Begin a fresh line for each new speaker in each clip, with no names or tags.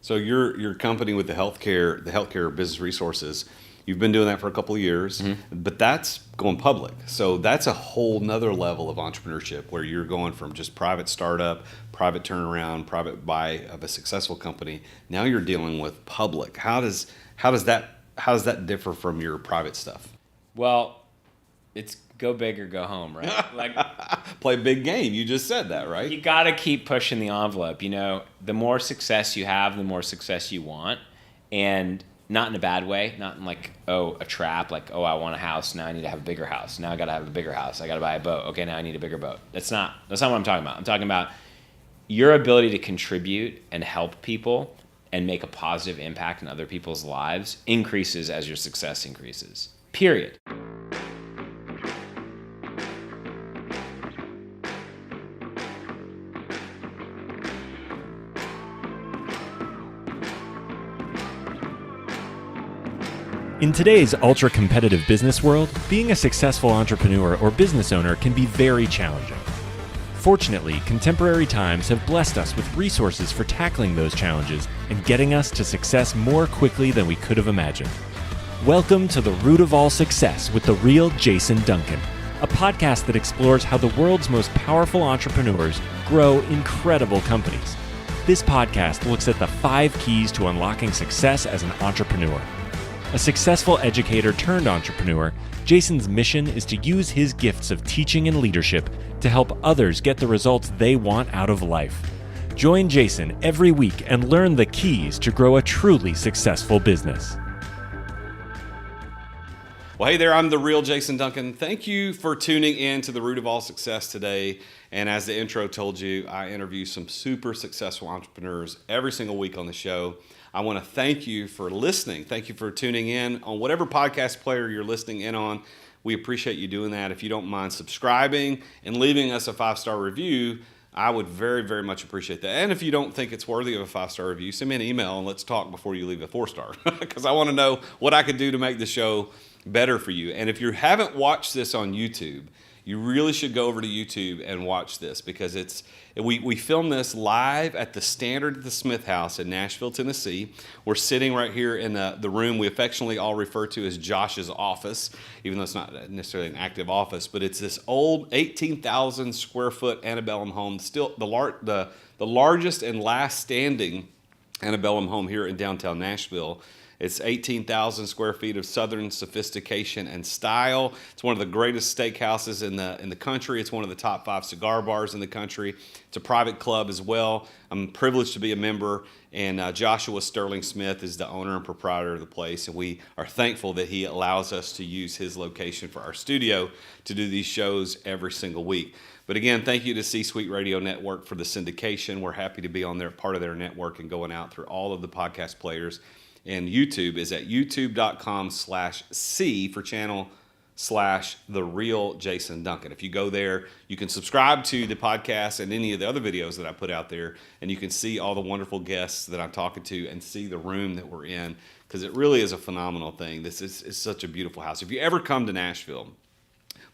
So your company with the healthcare business resources, you've been doing that for a couple of years, but that's going public. So that's a whole nother level of entrepreneurship where you're going from just private startup, private turnaround, private buy of a successful company. Now you're dealing with public. How does that differ from your private stuff?
Well, it's go big or go home, right? Like,
Play big game. You just said that, right?
you got to keep pushing the envelope. The more success you have, the more success you want. And not in a bad way, not in like, a trap, like, I want a house, now I need to have a bigger house. Now I got to have a bigger house. I got to buy a boat. Okay, now I need a bigger boat. That's not what I'm talking about. I'm talking about your ability to contribute and help people and make a positive impact in other people's lives increases as your success increases. Period.
In today's ultra-competitive business world, being a successful entrepreneur or business owner can be very challenging. Fortunately, contemporary times have blessed us with resources for tackling those challenges and getting us to success more quickly than we could have imagined. Welcome to The Root of All Success with the Real Jason Duncan, a podcast that explores how the world's most powerful entrepreneurs grow incredible companies. This podcast looks at the 5 keys to unlocking success as an entrepreneur. A successful educator turned entrepreneur, Jason's mission is to use his gifts of teaching and leadership to help others get the results they want out of life. Join Jason every week and learn the keys to grow a truly successful business.
Well, hey there, I'm the Real Jason Duncan. Thank you for tuning in to The Root of All Success today. And as the intro told you, I interview some super successful entrepreneurs every single week on the show. I want to thank you for listening. Thank you for tuning in on whatever podcast player you're listening in on. We appreciate you doing that. If you don't mind subscribing and leaving us a 5-star review, I would very, very much appreciate that. And if you don't think it's worthy of a 5-star review, send me an email and let's talk before you leave a 4-star because I want to know what I could do to make the show better for you. And if you haven't watched this on YouTube, you really should go over to YouTube and watch this because we filmed this live at the Standard at the Smith House in Nashville, Tennessee. We're sitting right here in the room we affectionately all refer to as Josh's office, even though it's not necessarily an active office, but it's this old 18,000 square foot antebellum home, still the largest and last standing antebellum home here in downtown Nashville. It's 18,000 square feet of Southern sophistication and style. It's one of the greatest steakhouses in the country. It's one of the top 5 cigar bars in the country. It's a private club as well. I'm privileged to be a member, and Joshua Sterling Smith is the owner and proprietor of the place, and we are thankful that he allows us to use his location for our studio to do these shows every single week. But again, thank you to C-Suite Radio Network for the syndication. We're happy to be on their part of their network and going out through all of the podcast players. And YouTube is at youtube.com/C for channel /The Real Jason Duncan. If you go there, you can subscribe to the podcast and any of the other videos that I put out there, and you can see all the wonderful guests that I'm talking to and see the room that we're in because it really is a phenomenal thing. This is such a beautiful house. If you ever come to Nashville,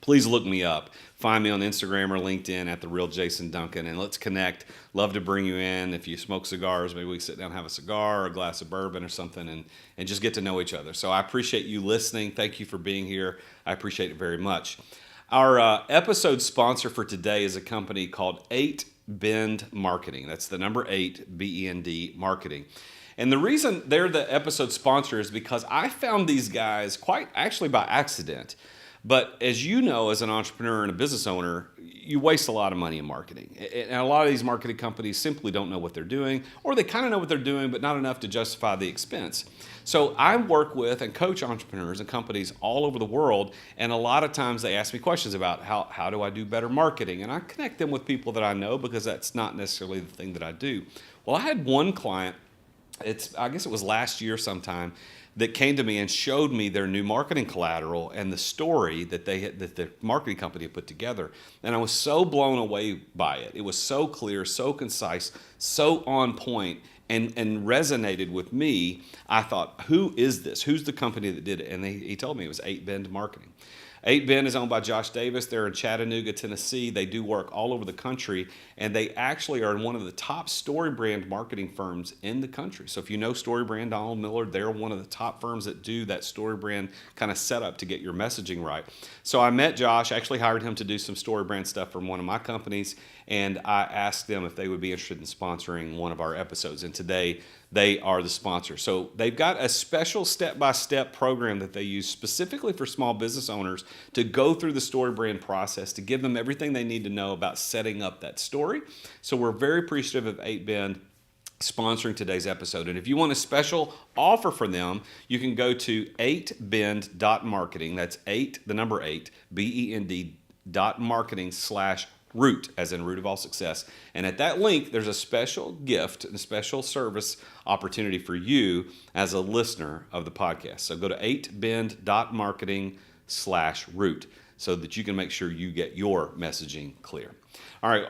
please look me up. Find me on Instagram or LinkedIn at The Real Jason Duncan, and let's connect. Love to bring you in. If you smoke cigars, maybe we can sit down and have a cigar or a glass of bourbon or something and just get to know each other. So I appreciate you listening. Thank you for being here. I appreciate it very much. Our episode sponsor for today is a company called 8 Bend Marketing. That's the number 8, BEND Marketing. And the reason they're the episode sponsor is because I found these guys quite actually by accident. But as you know, as an entrepreneur and a business owner, you waste a lot of money in marketing. And a lot of these marketing companies simply don't know what they're doing, or they kind of know what they're doing, but not enough to justify the expense. So I work with and coach entrepreneurs and companies all over the world, and a lot of times they ask me questions about how do I do better marketing? And I connect them with people that I know because that's not necessarily the thing that I do. Well, I had one client, I guess it was last year sometime, that came to me and showed me their new marketing collateral and the story that the marketing company had put together. And I was so blown away by it. It was so clear, so concise, so on point, and resonated with me. I thought, who is this? Who's the company that did it? And he told me it was 8 Bend Marketing. 8Bend is owned by Josh Davis. They're in Chattanooga, Tennessee. They do work all over the country, and they actually are one of the top story brand marketing firms in the country. So if you know story brand, Donald Miller, they're one of the top firms that do that story brand kind of setup to get your messaging right. So I met Josh, actually hired him to do some story brand stuff from one of my companies, and I asked them if they would be interested in sponsoring one of our episodes. And today they are the sponsor. So they've got a special step-by-step program that they use specifically for small business owners to go through the story brand process, to give them everything they need to know about setting up that story. So we're very appreciative of 8Bend sponsoring today's episode. And if you want a special offer for them, you can go to 8bend.marketing. That's 8, the number 8, BEND.marketing/root, as in root of all success. And at that link, there's a special gift and a special service opportunity for you as a listener of the podcast. So go to 8bend.marketing/root so that you can make sure you get your messaging clear. All right,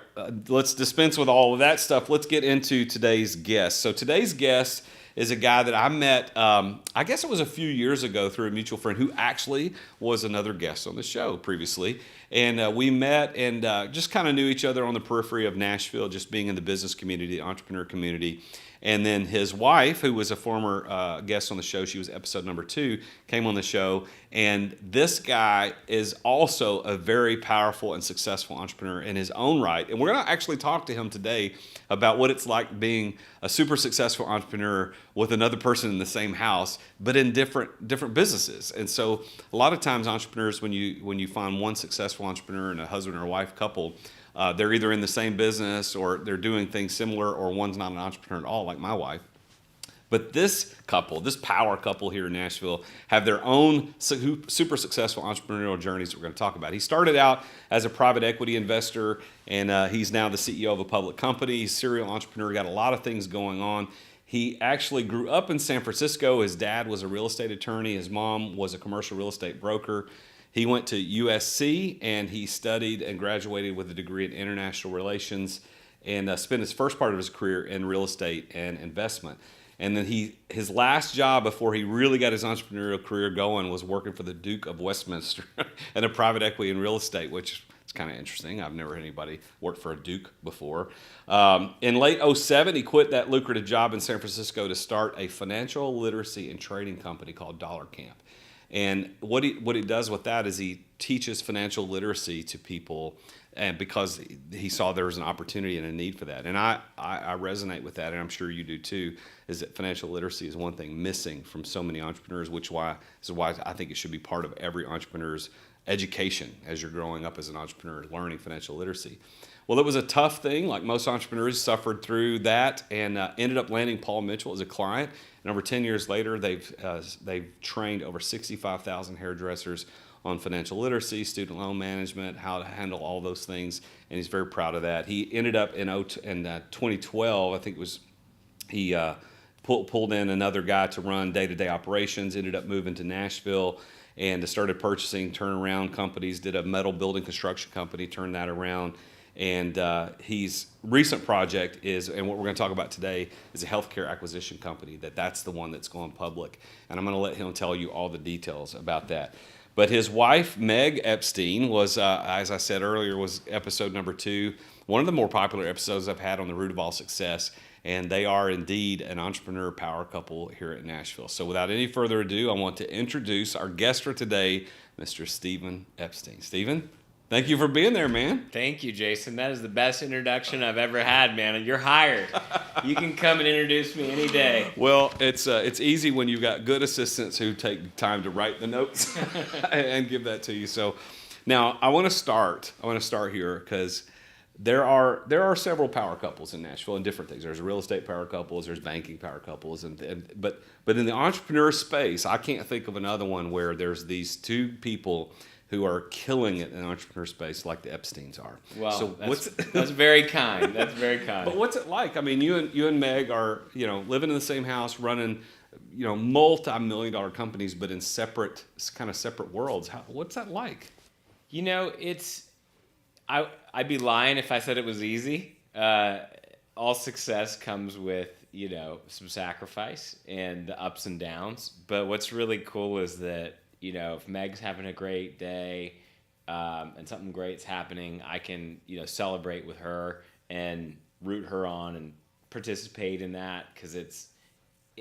let's dispense with all of that stuff. Let's get into today's guest. So today's guest is a guy that I met, I guess it was a few years ago through a mutual friend who actually was another guest on the show previously. And we met and just kind of knew each other on the periphery of Nashville, just being in the business community, the entrepreneur community. And then his wife, who was a former guest on the show, she was episode number 2, came on the show. And this guy is also a very powerful and successful entrepreneur in his own right. And we're going to actually talk to him today about what it's like being a super successful entrepreneur with another person in the same house, but in different businesses. And so a lot of times entrepreneurs, when you find one successful entrepreneur and a husband or wife couple, they're either in the same business or they're doing things similar, or one's not an entrepreneur at all, like my wife. But this couple, this power couple here in Nashville, have their own super successful entrepreneurial journeys that we're going to talk about. He started out as a private equity investor, and he's now the CEO of a public company. He's a serial entrepreneur, got a lot of things going on. He actually grew up in San Francisco. His dad was a real estate attorney. His mom was a commercial real estate broker. He went to USC, and he studied and graduated with a degree in international relations, and spent his first part of his career in real estate and investment. And then his last job before he really got his entrepreneurial career going was working for the Duke of Westminster and a private equity in real estate, which is kind of interesting. I've never had anybody work for a Duke before. In late 2007, he quit that lucrative job in San Francisco to start a financial literacy and trading company called Dollar Camp. And what he does with that is he teaches financial literacy to people, and because he saw there was an opportunity and a need for that. And I resonate with that, and I'm sure you do too, is that financial literacy is one thing missing from so many entrepreneurs, which is why I think it should be part of every entrepreneur's education as you're growing up as an entrepreneur, learning financial literacy. Well, it was a tough thing. Like most entrepreneurs, suffered through that and ended up landing Paul Mitchell as a client. And over 10 years later, they've trained over 65,000 hairdressers on financial literacy, student loan management, how to handle all those things, and he's very proud of that. He ended up in 2012, I think it was, he pulled in another guy to run day-to-day operations, ended up moving to Nashville, and started purchasing turnaround companies, did a metal building construction company, turned that around. And his recent project is, and what we're going to talk about today, is a healthcare acquisition company. That's the one that's going public. And I'm going to let him tell you all the details about that. But his wife, Meg Epstein, was, as I said earlier, was episode number 2, one of the more popular episodes I've had on the Root of All Success. And they are indeed an entrepreneur power couple here at Nashville. So without any further ado, I want to introduce our guest for today, Mr. Stephen Epstein. Stephen? Thank you for being there, man.
Thank you, Jason. That is the best introduction I've ever had, man. You're hired. You can come and introduce me any day.
Well, it's easy when you've got good assistants who take time to write the notes and give that to you. So now I want to start here because there are several power couples in Nashville and different things. There's real estate power couples, there's banking power couples, but in the entrepreneur space, I can't think of another one where there's these two people who are killing it in the entrepreneur space like the Epsteins are.
Well,
so
that's very kind. That's very kind.
But what's it like? I mean, you and Meg are, living in the same house, running, multi-million-dollar companies, but in separate worlds. What's that like?
I'd be lying if I said it was easy. All success comes with, some sacrifice and the ups and downs. But what's really cool is that, if Meg's having a great day and something great's happening, I can, celebrate with her and root her on and participate in that, because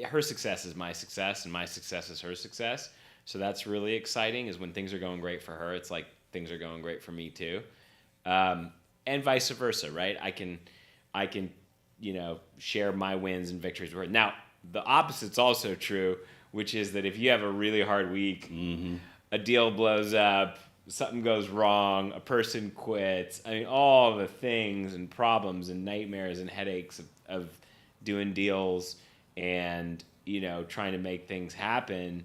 her success is my success and my success is her success. So that's really exciting, is when things are going great for her, it's like things are going great for me too. And vice versa, right? I can, share my wins and victories with her. Now, the opposite's also true, which is that if you have a really hard week, a deal blows up, something goes wrong, a person quits, I mean, all the things and problems and nightmares and headaches of doing deals and, trying to make things happen,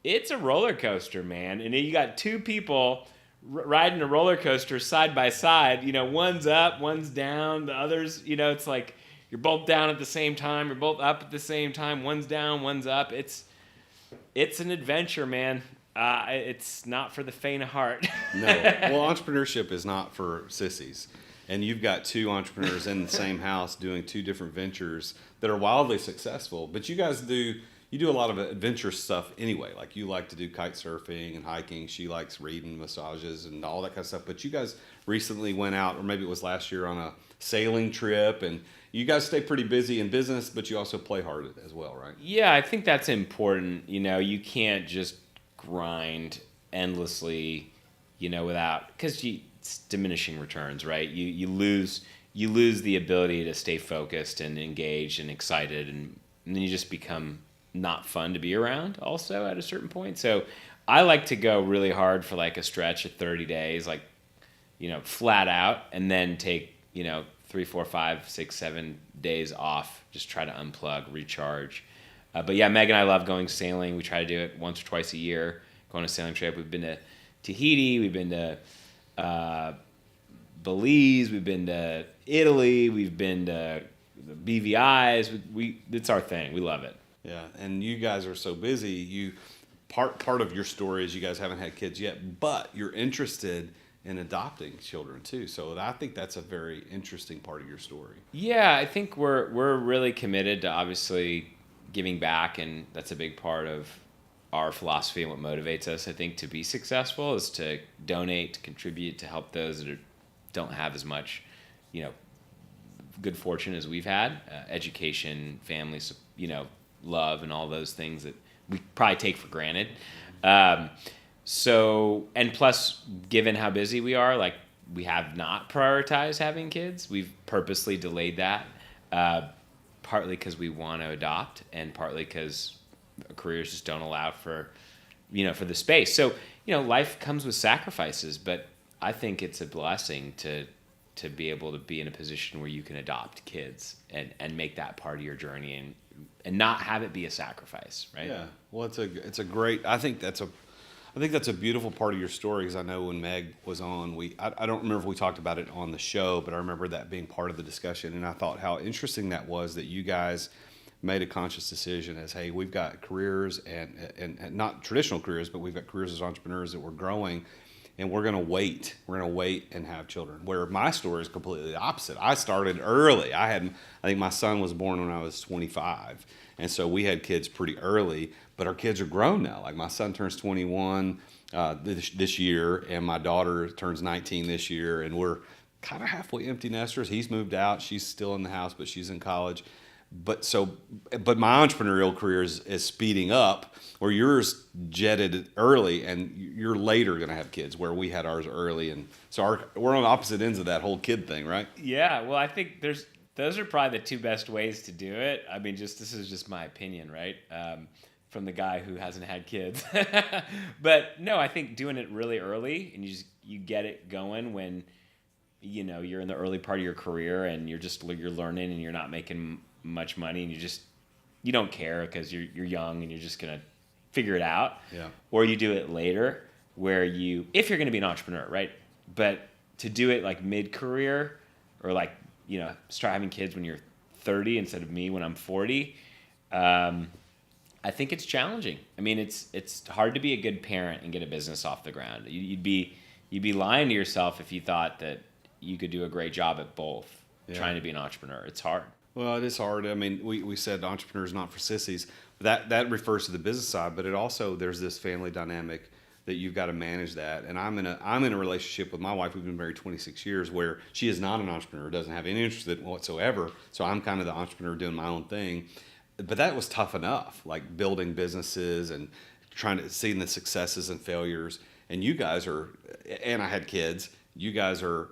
it's a roller coaster, man. And then you got two people riding a roller coaster side by side, one's up, one's down, the others, it's like you're both down at the same time, you're both up at the same time, one's down, one's up. It's an adventure, man. It's not for the faint of heart.
No. Well, entrepreneurship is not for sissies. And you've got two entrepreneurs in the same house doing two different ventures that are wildly successful. But you guys do a lot of adventure stuff anyway. Like, you like to do kite surfing and hiking. She likes reading, massages, and all that kind of stuff. But you guys recently went out, or maybe it was last year, on a sailing trip. And you guys stay pretty busy in business, but you also play hard as well, right?
Yeah, I think that's important. You can't just grind endlessly, because it's diminishing returns, right? You lose the ability to stay focused and engaged and excited, and then you just become not fun to be around also at a certain point. So I like to go really hard for like a stretch of 30 days, like, flat out, and then take, 3, 4, 5, 6, 7 days off, just try to unplug, recharge. But yeah, Meg and I love going sailing. We try to do it once or twice a year, go on a sailing trip. We've been to Tahiti, we've been to Belize, we've been to Italy, we've been to the BVIs. It's our thing. We love it.
Yeah, and you guys are so busy. Part of your story is you guys haven't had kids yet, but you're interested in adopting children too. So I think that's a very interesting part of your story.
Yeah, I think we're really committed to obviously giving back, and that's a big part of our philosophy and what motivates us, I think, to be successful, is to donate, to contribute, to help those that don't have as much, good fortune as we've had, education, families, love, and all those things that we probably take for granted. So, and plus, given how busy we are, like, we have not prioritized having kids. We've purposely delayed that, partly because we want to adopt, and partly because careers just don't allow for the space. So, life comes with sacrifices, but I think it's a blessing to be able to be in a position where you can adopt kids and make that part of your journey and not have it be a sacrifice, right?
Yeah. Well, it's a great. I think that's a beautiful part of your story, because I know when Meg was on, I don't remember if we talked about it on the show, but I remember that being part of the discussion, and I thought how interesting that was, that you guys made a conscious decision as, hey, we've got careers and not traditional careers, but we've got careers as entrepreneurs that we're growing, and we're going to wait. We're going to wait and have children. Where my story is completely the opposite. I started early. I think my son was born when I was 25. And so we had kids pretty early, but our kids are grown now. Like, my son turns 21 this year, and my daughter turns 19 this year, and we're kind of halfway empty nesters. He's moved out. She's still in the house, but she's in college. But my entrepreneurial career is speeding up, where yours jetted early, and you're later going to have kids, where we had ours early. And so we're on opposite ends of that whole kid thing, right?
Yeah, well, I think those are probably the two best ways to do it. I mean, this is just my opinion, right? From the guy who hasn't had kids. But no, I think doing it really early, and you get it going when you're in the early part of your career, and you're learning, and you're not making much money, and you don't care because you're young and you're just gonna figure it out.
Yeah.
Or you do it later, where if you're gonna be an entrepreneur, right? But to do it like mid-career, or like start having kids when you're 30 instead of me when I'm 40, I think it's challenging. I mean, it's hard to be a good parent and get a business off the ground. You'd be lying to yourself if you thought that you could do a great job at both. Trying to be an entrepreneur, it's hard.
Well, it is hard. I mean, we said entrepreneurs not for sissies. That refers to the business side, but it also there's this family dynamic that you've got to manage that. And I'm in a relationship with my wife. We've been married 26 years, where she is not an entrepreneur, doesn't have any interest in it whatsoever. So I'm kind of the entrepreneur doing my own thing. But that was tough enough, like building businesses and trying to seeing the successes and failures. And you guys are, and I had kids. You guys are,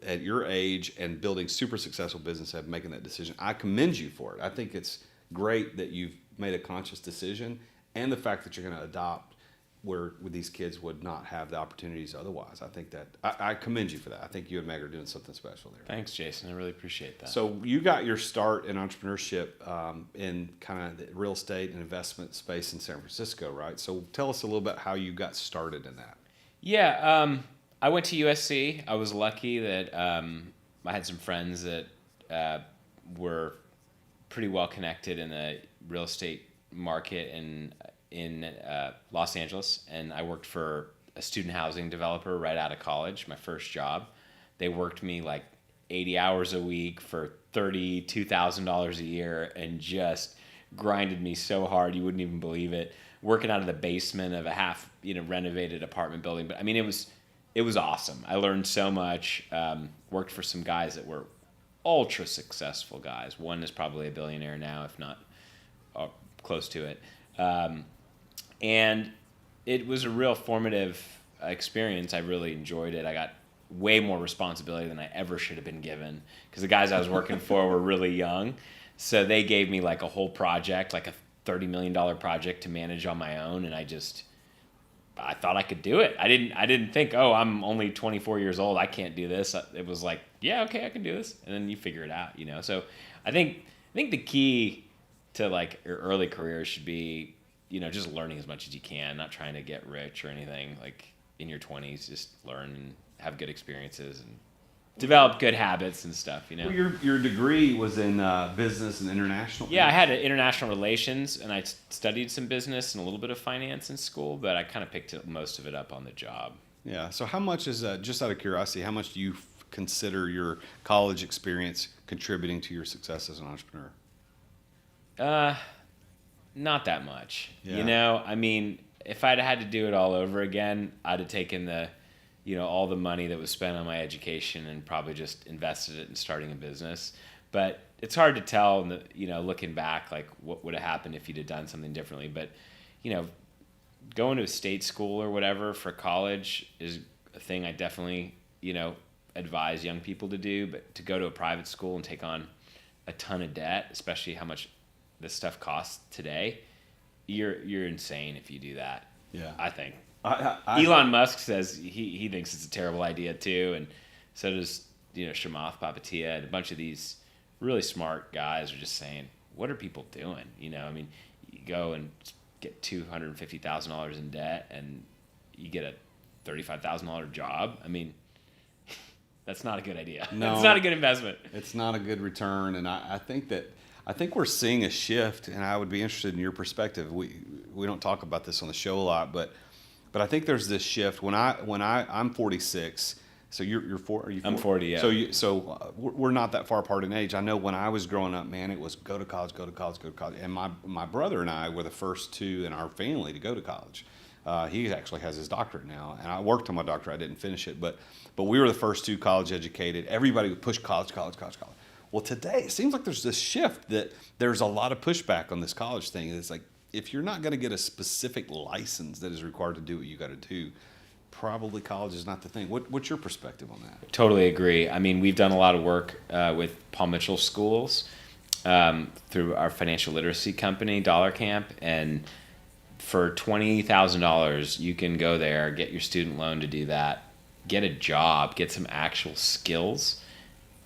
at your age and building super successful business and making that decision. I commend you for it. I think it's great that you've made a conscious decision, and the fact that you're going to adopt where these kids would not have the opportunities otherwise. I think that I commend you for that. I think you and Meg are doing something special there.
Thanks, Jason. I really appreciate that.
So you got your start in entrepreneurship in kind of the real estate and investment space in San Francisco, right? So tell us a little bit how you got started in that.
Yeah, I went to USC. I was lucky that I had some friends that were pretty well connected in the real estate market in Los Angeles, and I worked for a student housing developer right out of college, my first job. They worked me like 80 hours a week for $32,000 a year and just grinded me so hard you wouldn't even believe it. Working out of the basement of a half renovated apartment building, but I mean it was awesome. I learned so much. Worked for some guys that were ultra successful guys. One is probably a billionaire now, if not close to it. And it was a real formative experience. I really enjoyed it. I got way more responsibility than I ever should have been given because the guys I was working for were really young. So they gave me like a whole project, like a $30 million project to manage on my own. And I thought I could do it. I didn't think, oh, I'm only 24 years old, I can't do this. It was like, yeah, okay, I can do this. And then you figure it out, So I think the key to like your early career should be, just learning as much as you can, not trying to get rich or anything. Like in your 20s, just learn and have good experiences and develop good habits and stuff,
Well, your degree was in business and international.
Yeah, I had international relations, and I studied some business and a little bit of finance in school, but I kind of picked most of it up on the job.
Yeah. So how much is, just out of curiosity, how much do you consider your college experience contributing to your success as an entrepreneur?
Not that much.
Yeah.
I mean, if I'd had to do it all over again, I'd have taken all the money that was spent on my education and probably just invested it in starting a business. But it's hard to tell, looking back, like what would have happened if you'd have done something differently. But, going to a state school or whatever for college is a thing I definitely, advise young people to do. But to go to a private school and take on a ton of debt, especially how much this stuff costs today, you're insane if you do that.
Yeah.
I think.
Elon
Elon Musk says he thinks it's a terrible idea too, and so does Chamath Palihapitiya, and a bunch of these really smart guys are just saying, what are people doing? I mean, you go and get $250,000 in debt, and you get a $35,000 job. I mean, that's not a good idea.
No,
it's not a good investment.
It's not a good return, and I think we're seeing a shift, and I would be interested in your perspective. We don't talk about this on the show a lot, but I think there's this shift. I'm 46, so you're 4. Are you 4?
I'm 40. Yeah.
So we're not that far apart in age. I know when I was growing up, man, it was go to college, and my brother and I were the first two in our family to go to college. He actually has his doctorate now, and I worked on my doctorate. I didn't finish it, but we were the first two college educated. Everybody would push college. Well, today it seems like there's this shift that there's a lot of pushback on this college thing. It's like, if you're not going to get a specific license that is required to do what you got to do, probably college is not the thing. What's your perspective on that?
Totally agree. I mean, we've done a lot of work with Paul Mitchell schools through our financial literacy company, Dollar Camp, and for $20,000, you can go there, get your student loan to do that, get a job, get some actual skills.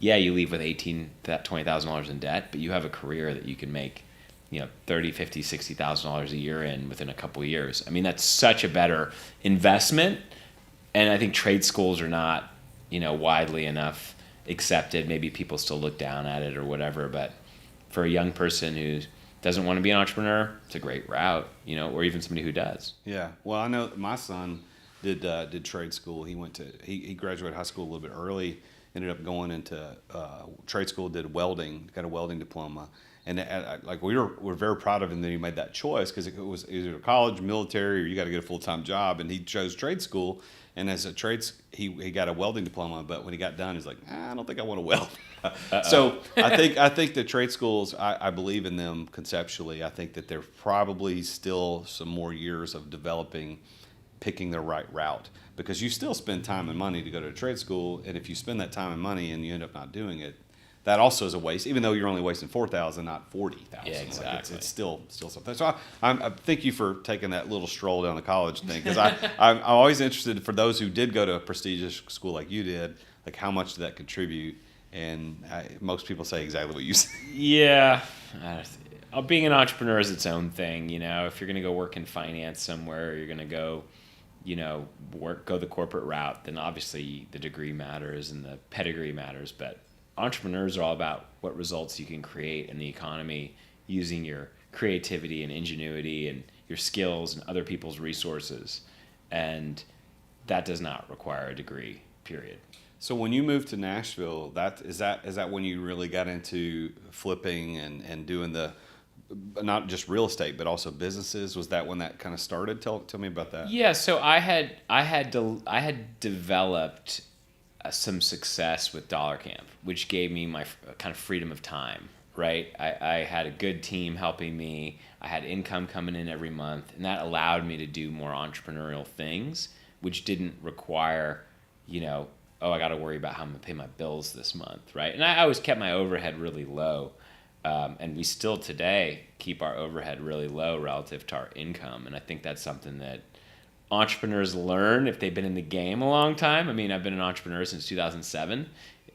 Yeah, you leave with $20,000 in debt, but you have a career that you can make, $30,000, $50,000, $60,000 a year in within a couple of years. I mean, that's such a better investment, and I think trade schools are not, widely enough accepted. Maybe people still look down at it or whatever, but for a young person who doesn't want to be an entrepreneur, it's a great route, or even somebody who does.
Yeah. Well, I know my son did trade school. He graduated high school a little bit early ended up going into trade school, did welding, got a welding diploma. And like we're very proud of him that he made that choice, because it was either college, military, or you got to get a full-time job. And he chose trade school. And as a he got a welding diploma, but when he got done, he's like, I don't think I want to weld. So I think the trade schools, I believe in them conceptually. I think that there's probably still some more years of picking the right route, because you still spend time and money to go to a trade school. And if you spend that time and money and you end up not doing it, that also is a waste, even though you're only wasting $4,000, not $40,000.
Yeah, exactly.
Like it's still something. So I thank you for taking that little stroll down the college thing, because I'm always interested, for those who did go to a prestigious school like you did, like how much did that contribute? And most people say exactly what you said.
Yeah. Being an entrepreneur is its own thing. If you're going to go work in finance somewhere, or you're going to go, go the corporate route, then obviously the degree matters and the pedigree matters. But entrepreneurs are all about what results you can create in the economy using your creativity and ingenuity and your skills and other people's resources. And that does not require a degree, period.
So when you moved to Nashville, is that when you really got into flipping and doing the, not just real estate, but also businesses? Was that when that kind of started? Tell me about that.
Yeah, so I had developed some success with Dollar Camp, which gave me my kind of freedom of time, right? I had a good team helping me. I had income coming in every month, and that allowed me to do more entrepreneurial things, which didn't require, I got to worry about how I'm going to pay my bills this month, right? And I always kept my overhead really low, and we still today keep our overhead really low relative to our income, and I think that's something that entrepreneurs learn if they've been in the game a long time. I mean, I've been an entrepreneur since 2007.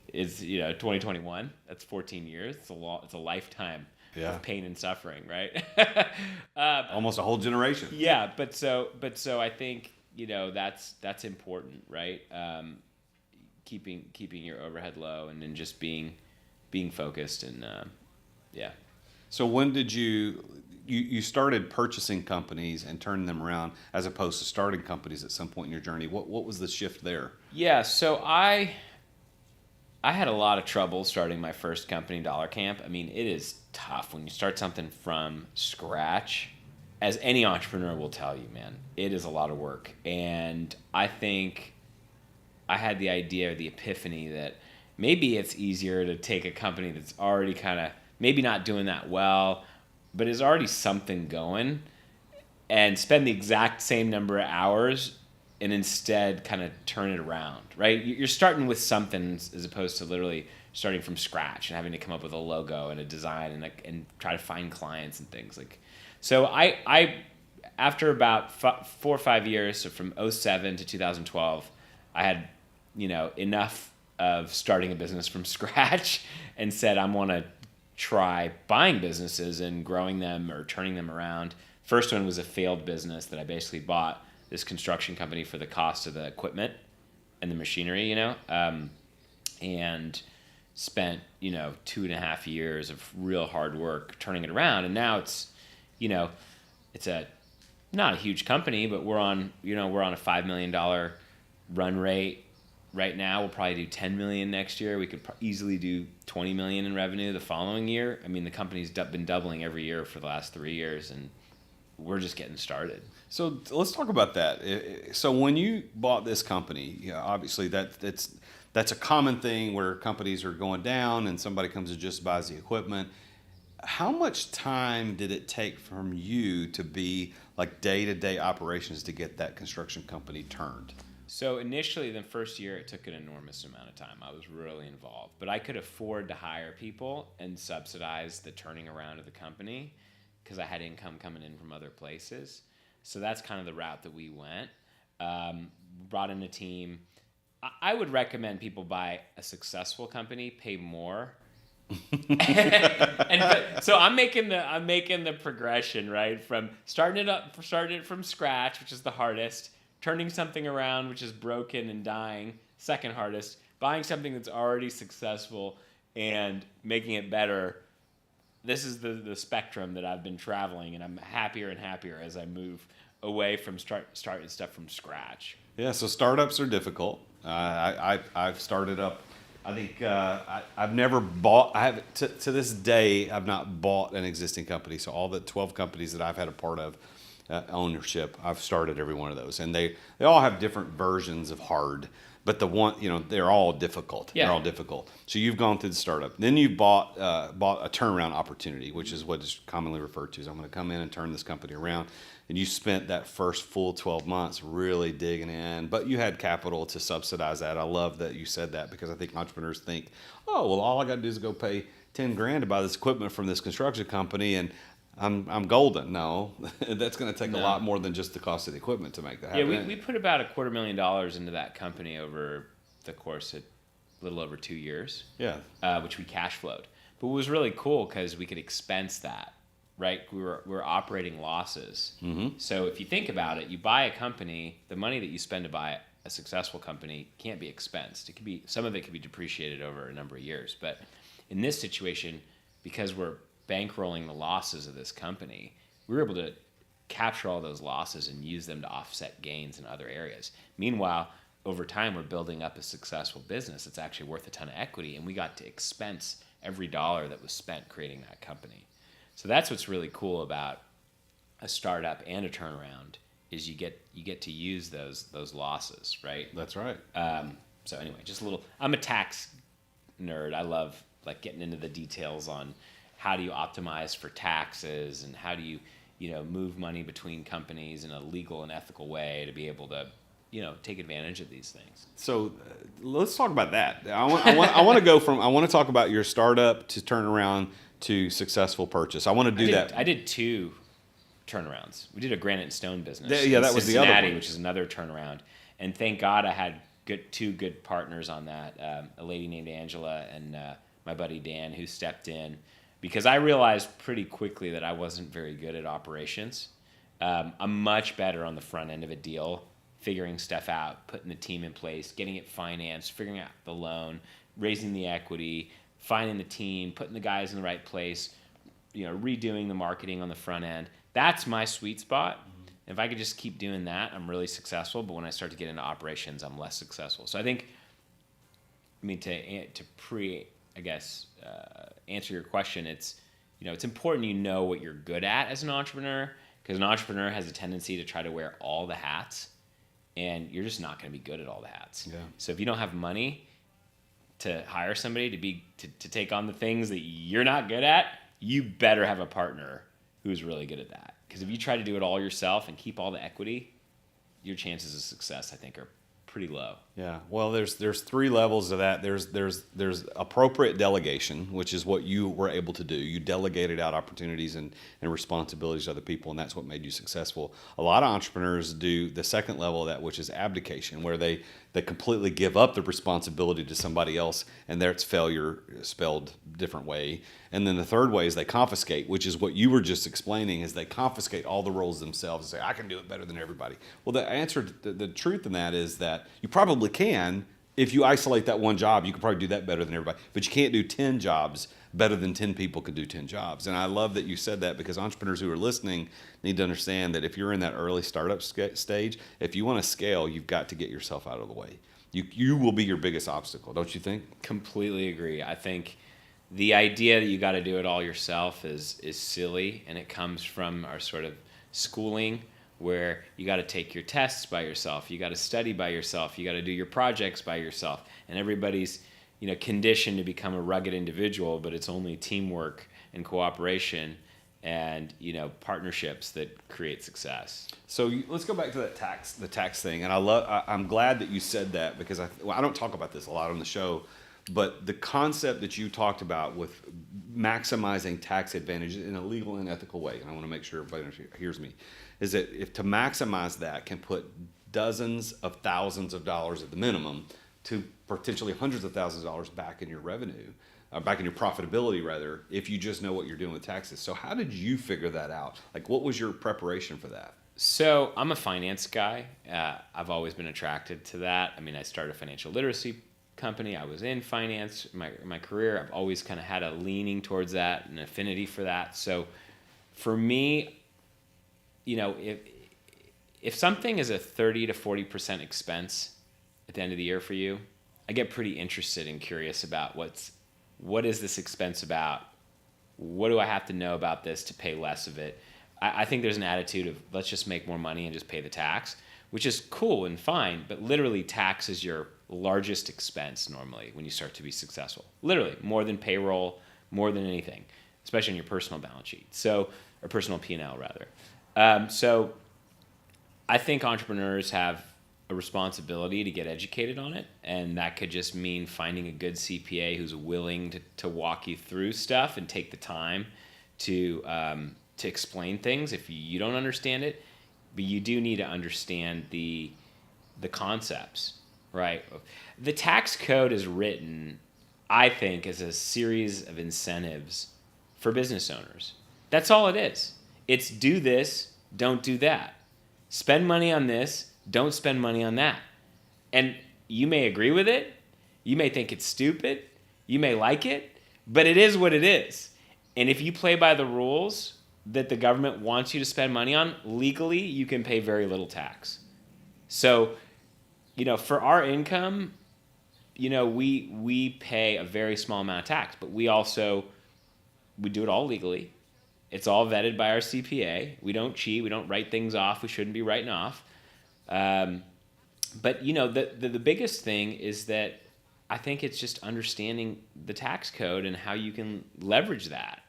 It's 2021. That's 14 years. It's a lifetime of pain and suffering, right?
Almost a whole generation.
Yeah, but so I think that's important, right? Keeping your overhead low and then just being focused and yeah.
So when did you started purchasing companies and turning them around, as opposed to starting companies at some point in your journey? What was the shift there?
Yeah, so I had a lot of trouble starting my first company, Dollar Camp. I mean, it is tough when you start something from scratch. As any entrepreneur will tell you, man, it is a lot of work. And I think I had the idea or the epiphany that maybe it's easier to take a company that's already kind of maybe not doing that well, but is already something going, and spend the exact same number of hours and instead kind of turn it around, right? You're starting with something as opposed to literally starting from scratch and having to come up with a logo and a design and try to find clients and things like. So I after about 4 or 5 years, so from 2007 to 2012, I had enough of starting a business from scratch and said I want to try buying businesses and growing them or turning them around. First one was a failed business that I basically bought this construction company for the cost of the equipment and the machinery, and spent 2.5 years of real hard work turning it around. And now it's not a huge company, but we're on a $5 million run rate. Right now, we'll probably do $10 million next year. We could easily do $20 million in revenue the following year. I mean, the company's been doubling every year for the last 3 years, and we're just getting started.
So let's talk about that. So when you bought this company, obviously that's a common thing where companies are going down and somebody comes and just buys the equipment. How much time did it take from you to be like day-to-day operations to get that construction company turned?
So initially, the first year, it took an enormous amount of time. I was really involved. But I could afford to hire people and subsidize the turning around of the company because I had income coming in from other places. So that's kind of the route that we went. Brought in a team. I would recommend people buy a successful company, pay more. So I'm making the progression, right? From starting it from scratch, which is the hardest, turning something around, which is broken and dying, second hardest, buying something that's already successful and making it better. This is the spectrum that I've been traveling, and I'm happier and happier as I move away from starting stuff from scratch.
Yeah, so startups are difficult. I've started up I think I've never bought. I have to this day. I've not bought an existing company. So all the 12 companies that I've had a part of ownership, I've started every one of those, and they all have different versions of hard. But the one, they're all difficult.
Yeah.
They're all difficult. So you've gone through the startup. Then you bought a turnaround opportunity, which is what is commonly referred to as I'm going to come in and turn this company around. And you spent that first full 12 months really digging in, but you had capital to subsidize that. I love that you said that, because I think entrepreneurs think, oh, well, all I got to do is go pay 10 grand to buy this equipment from this construction company and I'm golden. No, that's going to take a lot more than just the cost of the equipment to make that happen.
Yeah, we put about $250,000 into that company over the course of a little over 2 years.
Yeah.
Which we cash flowed. But it was really cool because we could expense that, right? We were operating losses.
Mm-hmm.
So if you think about it, you buy a company, the money that you spend to buy a successful company can't be expensed. It could be, some of it could be depreciated over a number of years. But in this situation, because we're bankrolling the losses of this company, we were able to capture all those losses and use them to offset gains in other areas. Meanwhile, over time, we're building up a successful business that's actually worth a ton of equity, and we got to expense every dollar that was spent creating that company. So that's what's really cool about a startup and a turnaround, is you get to use those losses, right?
That's right.
So anyway, just a little. I'm a tax nerd. I love getting into the details on how do you optimize for taxes and how do you move money between companies in a legal and ethical way to be able to take advantage of these things.
So let's talk about that. I want to go from, I want to talk about your startup to turnaround to successful purchase. I want to do that.
I did 2 turnarounds. We did a granite and stone business.
That was the other one,
which is another turnaround. And thank God I had two good partners on that. A lady named Angela and my buddy Dan, who stepped in, because I realized pretty quickly that I wasn't very good at operations. I'm much better on the front end of a deal, figuring stuff out, putting the team in place, getting it financed, figuring out the loan, raising the equity, finding the team, putting the guys in the right place, redoing the marketing on the front end. That's my sweet spot. If I could just keep doing that, I'm really successful. But when I start to get into operations, I'm less successful. So I think, answer your question, it's important what you're good at as an entrepreneur, because an entrepreneur has a tendency to try to wear all the hats, and you're just not going to be good at all the hats.
Yeah.
So if you don't have money to hire somebody to take on the things that you're not good at, you better have a partner who's really good at that. Because if you try to do it all yourself and keep all the equity, your chances of success, I think, are pretty low.
Yeah. Well, there's 3 levels of that. There's appropriate delegation, which is what you were able to do. You delegated out opportunities and responsibilities to other people, and that's what made you successful. A lot of entrepreneurs do the second level of that, which is abdication, where they completely give up the responsibility to somebody else, and there it's failure spelled different way. And then the third way is they confiscate, which is what you were just explaining, is they confiscate all the roles themselves and say, I can do it better than everybody. Well, the answer, the truth in that is that you probably can. If you isolate that one job, you can probably do that better than everybody. But you can't do 10 jobs better than 10 people could do 10 jobs. And I love that you said that, because entrepreneurs who are listening need to understand that if you're in that early startup stage, if you want to scale, you've got to get yourself out of the way. You will be your biggest obstacle, don't you think?
Completely agree. I think the idea that you got to do it all yourself is silly, and it comes from our sort of schooling, where you got to take your tests by yourself, you got to study by yourself, you got to do your projects by yourself, and everybody's conditioned to become a rugged individual, but it's only teamwork and cooperation and partnerships that create success.
So let's go back to the tax thing, and I'm glad that you said that, because I don't talk about this a lot on the show, but the concept that you talked about with maximizing tax advantages in a legal and ethical way, and I want to make sure everybody hears me, is that if to maximize that can put dozens of thousands of dollars at the minimum to potentially hundreds of thousands of dollars back in your revenue, back in your profitability rather, if you just know what you're doing with taxes. So how did you figure that out? What was your preparation for that?
So I'm a finance guy. I've always been attracted to that. I started a financial literacy company. I was in finance my career. I've always kind of had a leaning towards that, an affinity for that. So for me, if something is a 30 to 40% expense at the end of the year for you, I get pretty interested and curious about what is this expense about? What do I have to know about this to pay less of it? I think there's an attitude of let's just make more money and just pay the tax, which is cool and fine, but literally tax is your largest expense normally when you start to be successful. Literally, more than payroll, more than anything, especially on your personal balance sheet. So, or personal P&L rather. So I think entrepreneurs have a responsibility to get educated on it, and that could just mean finding a good CPA who's willing to walk you through stuff and take the time to explain things if you don't understand it. But you do need to understand the concepts, right? The tax code is written, I think, as a series of incentives for business owners. That's all it is. It's do this, don't do that. Spend money on this, don't spend money on that. And you may agree with it. You may think it's stupid. You may like it. But it is what it is. And if you play by the rules that the government wants you to spend money on, legally, you can pay very little tax. So, for our income, we pay a very small amount of tax, but we do it all legally. It's all vetted by our CPA. We don't cheat. We don't write things off we shouldn't be writing off. But the biggest thing is that I think it's just understanding the tax code and how you can leverage that.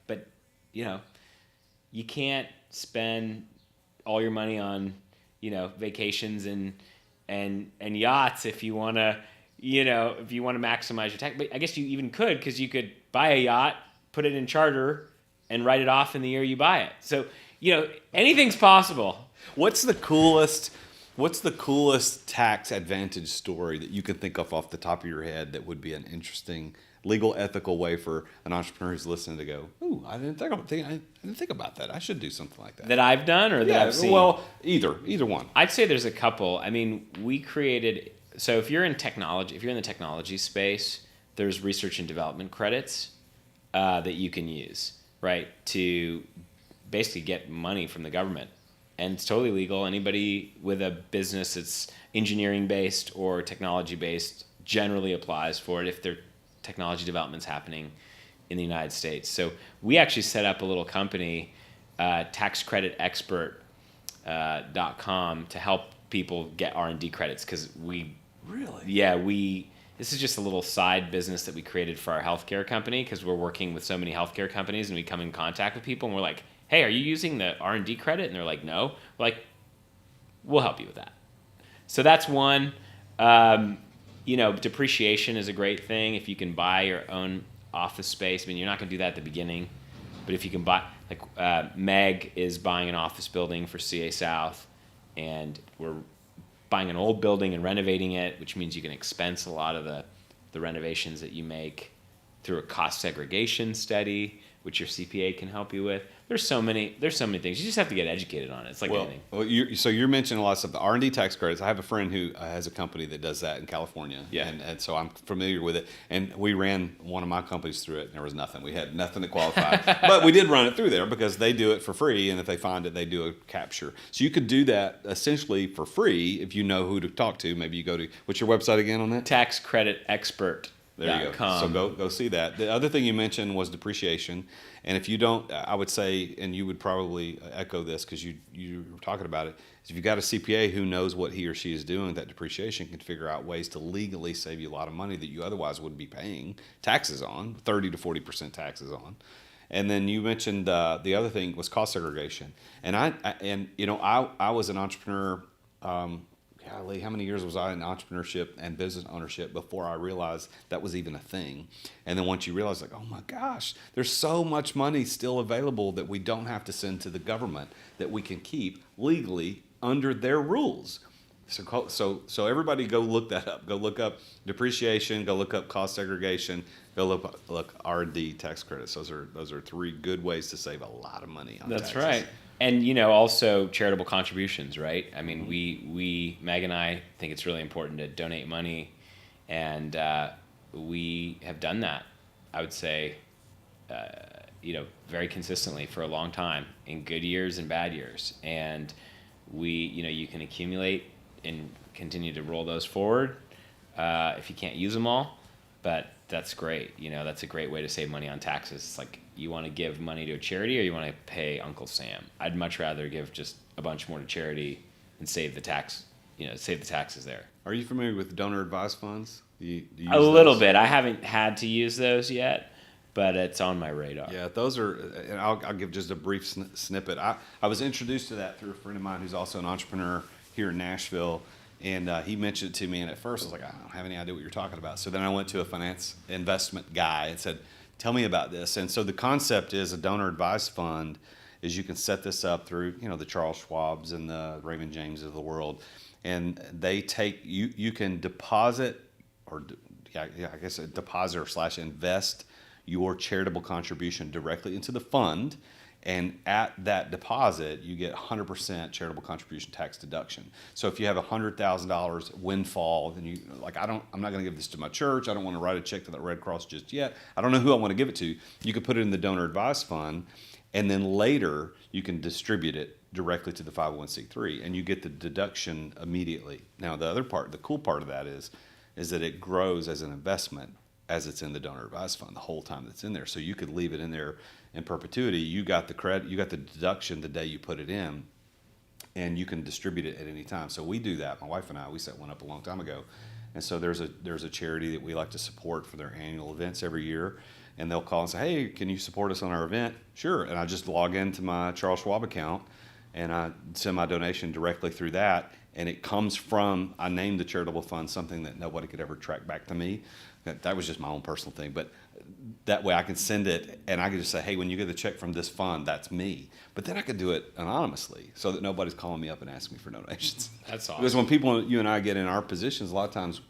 But you can't spend all your money on vacations and yachts if you want to maximize your tax. But I guess you even could, because you could buy a yacht, put it in charter, and write it off in the year you buy it. So anything's possible.
What's the coolest tax advantage story that you can think of off the top of your head that would be an interesting legal, ethical way for an entrepreneur who's listening to go, ooh, I didn't think about that. I should do something like that.
That I've done or that I've seen?
Well, either one.
I'd say there's a couple. I mean, we created, so if you're in the technology space, there's research and development credits that you can use, right, to basically get money from the government. And it's totally legal. Anybody with a business that's engineering-based or technology-based generally applies for it if their technology development's happening in the United States. So we actually set up a little company, taxcreditexpert.com, to help people get R&D credits, because this is just a little side business that we created for our healthcare company, because we're working with so many healthcare companies and we come in contact with people and we're like, hey, are you using the R&D credit? And they're like, no. We're like, we'll help you with that. So that's one. Depreciation is a great thing. If you can buy your own office space, I mean, you're not going to do that at the beginning, but if you can buy, Meg is buying an office building for CA South, and we're buying an old building and renovating it, which means you can expense a lot of the renovations that you make through a cost segregation study, which your CPA can help you with. There's so many things. You just have to get educated on it. It's like anything.
Well, you're mentioning a lot of stuff. The R&D tax credits. I have a friend who has a company that does that in California.
Yeah.
And so I'm familiar with it. And we ran one of my companies through it, and there was nothing. We had nothing to qualify. But we did run it through there because they do it for free, and if they find it, they do a capture. So you could do that essentially for free if you know who to talk to. Maybe you go to, what's your website again on that?
Taxcreditexpert.com.
There you go. So go see that. The other thing you mentioned was depreciation. And if you don't, I would say, and you would probably echo this because you were talking about it, is if you've got a CPA who knows what he or she is doing, that depreciation can figure out ways to legally save you a lot of money that you otherwise wouldn't be paying taxes on, 30 to 40% taxes on. And then you mentioned the other thing was cost segregation. And I was an entrepreneur. Golly, how many years was I in entrepreneurship and business ownership before I realized that was even a thing? And then once you realize, oh my gosh, there's so much money still available that we don't have to send to the government, that we can keep legally under their rules. So everybody go look that up. Go look up depreciation. Go look up cost segregation. Go look R&D tax credits. Those are three good ways to save a lot of money on taxes.
That's right. And, also charitable contributions, right? I mean, we Meg and I think it's really important to donate money, and we have done that, I would say, very consistently for a long time, in good years and bad years. And you can accumulate and continue to roll those forward. if you can't use them all, but that's great. That's a great way to save money on taxes. It's like, you want to give money to a charity or you want to pay Uncle Sam? I'd much rather give just a bunch more to charity and save the taxes there.
Are you familiar with donor advised funds? Do you use
a little
those?
bit. I haven't had to use those yet, but it's on my radar.
Yeah, those are, and I'll give just a brief snippet. I was introduced to that through a friend of mine who's also an entrepreneur here in Nashville, and he mentioned it to me, and at first I was like, I don't have any idea what you're talking about. So then I went to a finance investment guy and said, tell me about this. And so the concept is a donor advised fund is you can set this up through, the Charles Schwabs and the Raymond James of the world, and they take, you can deposit, or I guess a deposit or / invest your charitable contribution directly into the fund, and at that deposit you get 100% charitable contribution tax deduction. So if you have $100,000 windfall, then I'm not going to give this to my church. I don't want to write a check to the Red Cross just yet. I don't know who I want to give it to. You could put it in the donor advised fund, and then later you can distribute it directly to the 501c3, and you get the deduction immediately. Now the cool part of that is that it grows as an investment as it's in the donor advised fund the whole time that's in there. So you could leave it in there in perpetuity. You got the credit, you got the deduction the day you put it in, and you can distribute it at any time. So we do that. My wife and I, we set one up a long time ago. And so there's a charity that we like to support for their annual events every year. And they'll call and say, hey, can you support us on our event? Sure. And I just log into my Charles Schwab account and I send my donation directly through that. And it comes from, I named the charitable fund something that nobody could ever track back to me. That was just my own personal thing. But that way I can send it and I can just say, hey, when you get the check from this fund, that's me. But then I could do it anonymously so that nobody's calling me up and asking me for donations.
That's awesome.
Because when people, you and I get in our positions, a lot of times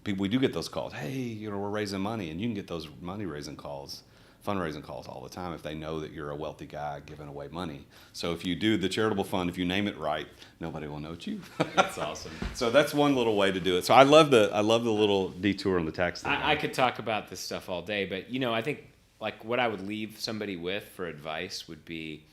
we do get those calls. Hey, we're raising money. And you can get those money raising calls, fundraising calls all the time if they know that you're a wealthy guy giving away money. So if you do the charitable fund, if you name it right, nobody will know it's you.
That's awesome.
So that's one little way to do it. So I love the little detour on the tax thing.
I could talk about this stuff all day, but I think like what I would leave somebody with for advice would be,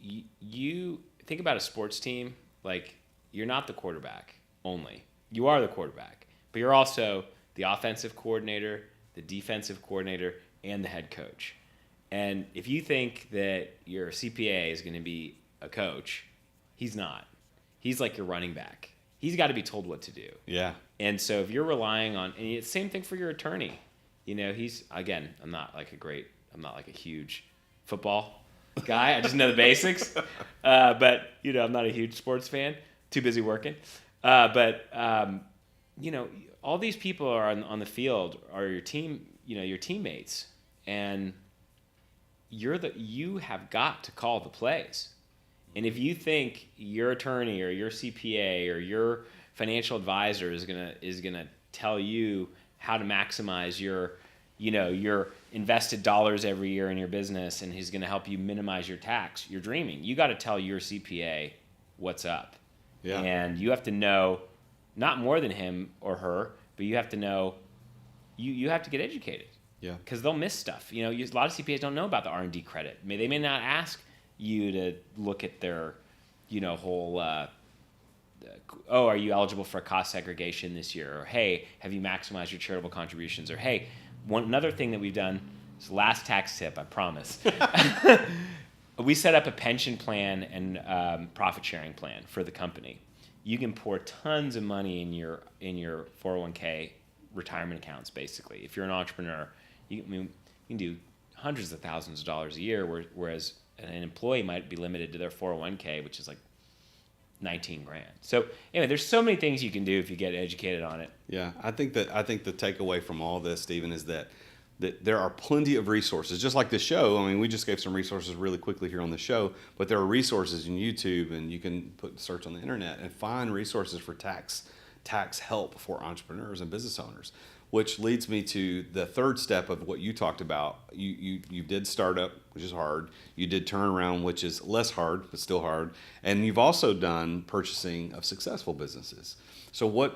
you think about a sports team, like you're not the quarterback only. You are the quarterback, but you're also the offensive coordinator, the defensive coordinator, and the head coach. And if you think that your CPA is going to be a coach, he's not. He's like your running back. He's got to be told what to do.
Yeah.
And so if you're relying on, and it's the same thing for your attorney. He's, again, I'm not like a huge football guy. I just know the basics. But I'm not a huge sports fan. Too busy working. All these people are on the field are your team, your teammates, and you have got to call the plays. And if you think your attorney or your CPA or your financial advisor is gonna tell you how to maximize your invested dollars every year in your business, and he's gonna help you minimize your tax, you're dreaming. You got to tell your CPA what's up.
Yeah.
And you have to know, not more than him or her, but you have to know, you have to get educated.
Yeah.
Because they'll miss stuff. A lot of CPAs don't know about the R&D credit. They may not ask you to look at their, whole, are you eligible for cost segregation this year? Or, hey, have you maximized your charitable contributions? Or, hey, another thing that we've done, is last tax tip, I promise. We set up a pension plan and profit sharing plan for the company. You can pour tons of money in your 401k retirement accounts. Basically, if you're an entrepreneur, you can do hundreds of thousands of dollars a year, whereas an employee might be limited to their 401k, which is like $19,000. So anyway, there's so many things you can do if you get educated on it.
Yeah, I think the takeaway from all this, Stephen, is that there are plenty of resources, just like the show. I mean, we just gave some resources really quickly here on the show, but there are resources in YouTube, and you can search on the internet and find resources for tax help for entrepreneurs and business owners, which leads me to the third step of what you talked about. You did startup, which is hard. You did turnaround, which is less hard, but still hard. And you've also done purchasing of successful businesses. So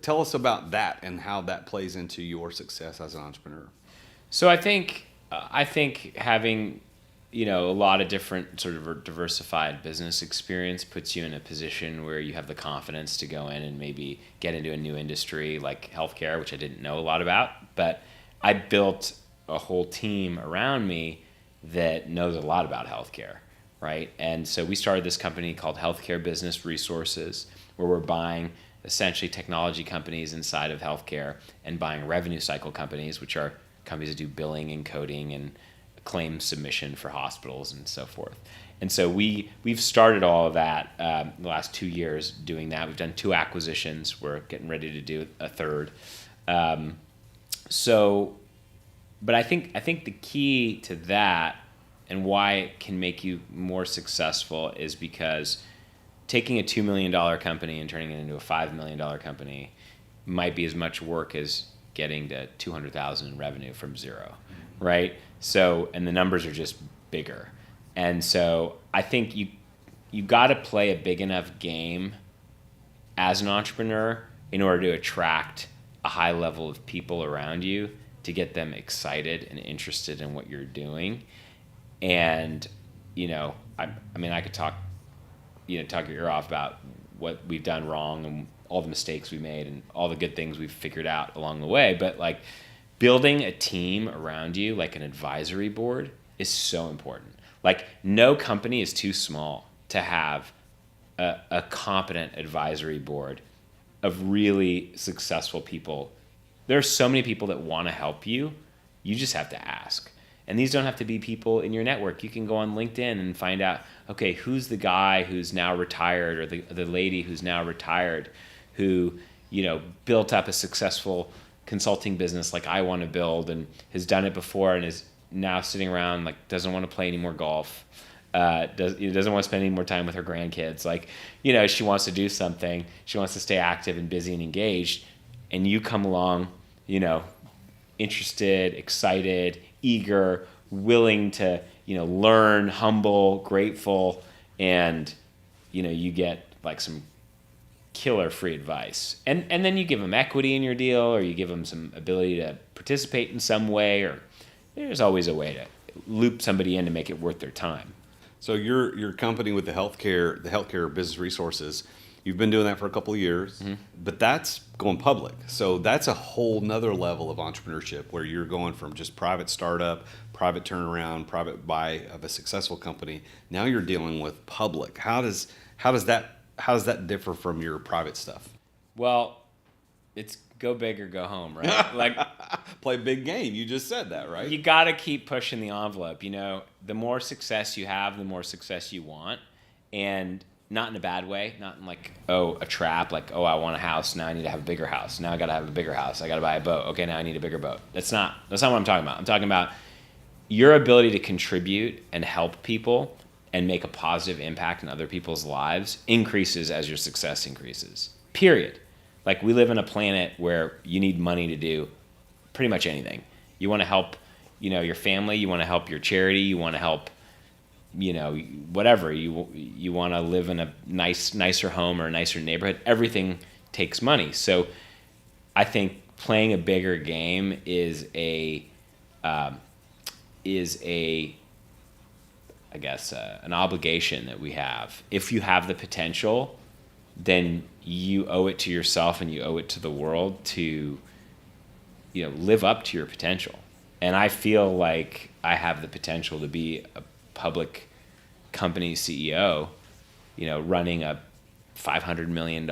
tell us about that and how that plays into your success as an entrepreneur.
So I think having a lot of different sort of diversified business experience puts you in a position where you have the confidence to go in and maybe get into a new industry like healthcare, which I didn't know a lot about. But I built a whole team around me that knows a lot about healthcare, right? And so we started this company called Healthcare Business Resources, where we're buying essentially technology companies inside of healthcare and buying revenue cycle companies, which are companies that do billing and coding and claim submission for hospitals and so forth. And so we've started all of that the last 2 years doing that. We've done 2 acquisitions. We're getting ready to do a third. But I think the key to that and why it can make you more successful is because taking a $2 million company and turning it into a $5 million company might be as much work as getting to $200,000 in revenue from zero, right? So, and the numbers are just bigger. And so I think you got to play a big enough game as an entrepreneur in order to attract a high level of people around you to get them excited and interested in what you're doing. And, I could talk your ear off about what we've done wrong and all the mistakes we made and all the good things we've figured out along the way. But like building a team around you, like an advisory board, is so important. Like no company is too small to have a competent advisory board of really successful people. There are so many people that want to help you. You just have to ask. And these don't have to be people in your network. You can go on LinkedIn and find out, okay, who's the guy who's now retired or the lady who's now retired who, built up a successful consulting business like I want to build and has done it before and is now sitting around like doesn't want to play any more golf, doesn't want to spend any more time with her grandkids. Like, she wants to do something. She wants to stay active and busy and engaged. And you come along, interested, excited, eager, willing to, learn, humble, grateful, and, you get like some killer free advice. And then you give them equity in your deal, or you give them some ability to participate in some way, or there's always a way to loop somebody in to make it worth their time.
So your company with the healthcare business resources, you've been doing that for a couple of years, but that's going public. So that's a whole nother level of entrepreneurship where you're going from just private startup, private turnaround, private buy of a successful company. Now you're dealing with public. How does that differ from your private stuff?
Well, it's go big or go home, right? Like
play big game. You just said that, right?
You got to keep pushing the envelope. The more success you have, the more success you want. And not in a bad way, not in like, a trap, like, I want a house, now I need to have a bigger house. Now I got to have a bigger house. I got to buy a boat. Okay, now I need a bigger boat. That's not what I'm talking about. I'm talking about your ability to contribute and help people and make a positive impact in other people's lives increases as your success increases. Period. Like we live on a planet where you need money to do pretty much anything. You want to help, your family, you want to help your charity, you want to help whatever you want to live in a nicer home or a nicer neighborhood. Everything takes money. So I think playing a bigger game is an obligation that we have. If you have the potential, then you owe it to yourself and you owe it to the world to live up to your potential. And I feel like I have the potential to be a public company CEO, running a $500 million,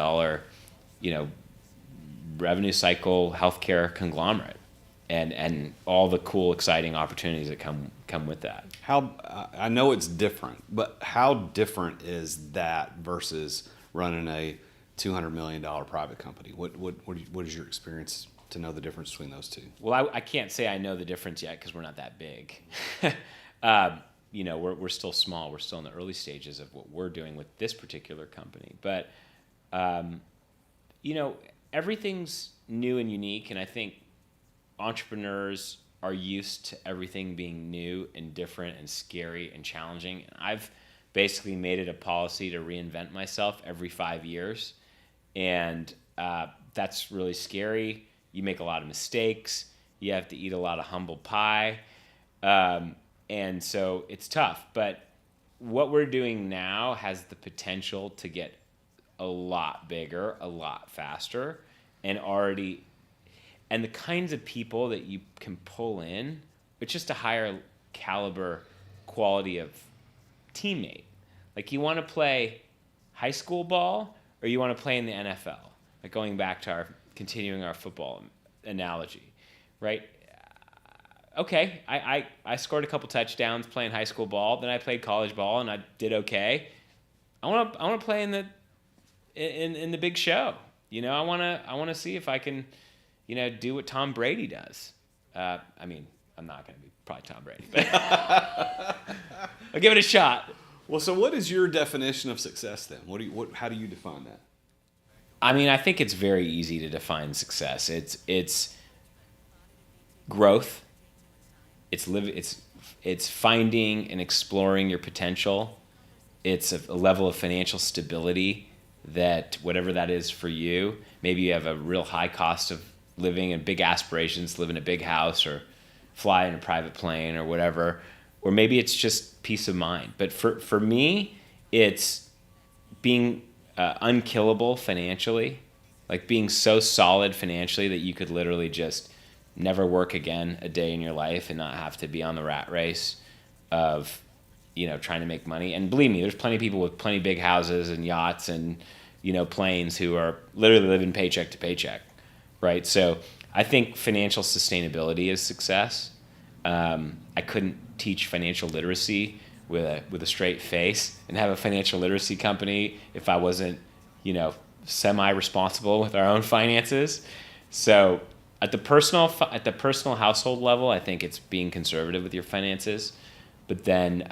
revenue cycle healthcare conglomerate, and all the cool, exciting opportunities that come with that.
I know it's different, but how different is that versus running a $200 million private company? What is your experience to know the difference between those two?
Well, I can't say I know the difference yet because we're not that big. We're still small. We're still in the early stages of what we're doing with this particular company. But, everything's new and unique. And I think entrepreneurs are used to everything being new and different and scary and challenging. And I've basically made it a policy to reinvent myself every 5 years. And that's really scary. You make a lot of mistakes. You have to eat a lot of humble pie. And so it's tough. But what we're doing now has the potential to get a lot bigger, a lot faster, and the kinds of people that you can pull in, it's just a higher caliber quality of teammate. Like, you want to play high school ball or you want to play in the NFL? Like, going back to continuing our football analogy, right? Okay, I scored a couple touchdowns playing high school ball. Then I played college ball and I did okay. I want to play in the big show. I want to see if I can, do what Tom Brady does. I mean, I'm not going to be probably Tom Brady, but I'll give it a shot.
Well, so what is your definition of success then? How do you define that?
I mean, I think it's very easy to define success. It's growth. It's finding and exploring your potential. It's a level of financial stability that, whatever that is for you, maybe you have a real high cost of living and big aspirations, live in a big house or fly in a private plane or whatever, or maybe it's just peace of mind. But for me, it's being unkillable financially, like being so solid financially that you could literally just never work again a day in your life and not have to be on the rat race of, trying to make money. And believe me, there's plenty of people with plenty big houses and yachts and, planes who are literally living paycheck to paycheck, right? So I think financial sustainability is success. I couldn't teach financial literacy with a straight face and have a financial literacy company if I wasn't, semi-responsible with our own finances. So at the personal household level, I think it's being conservative with your finances. But then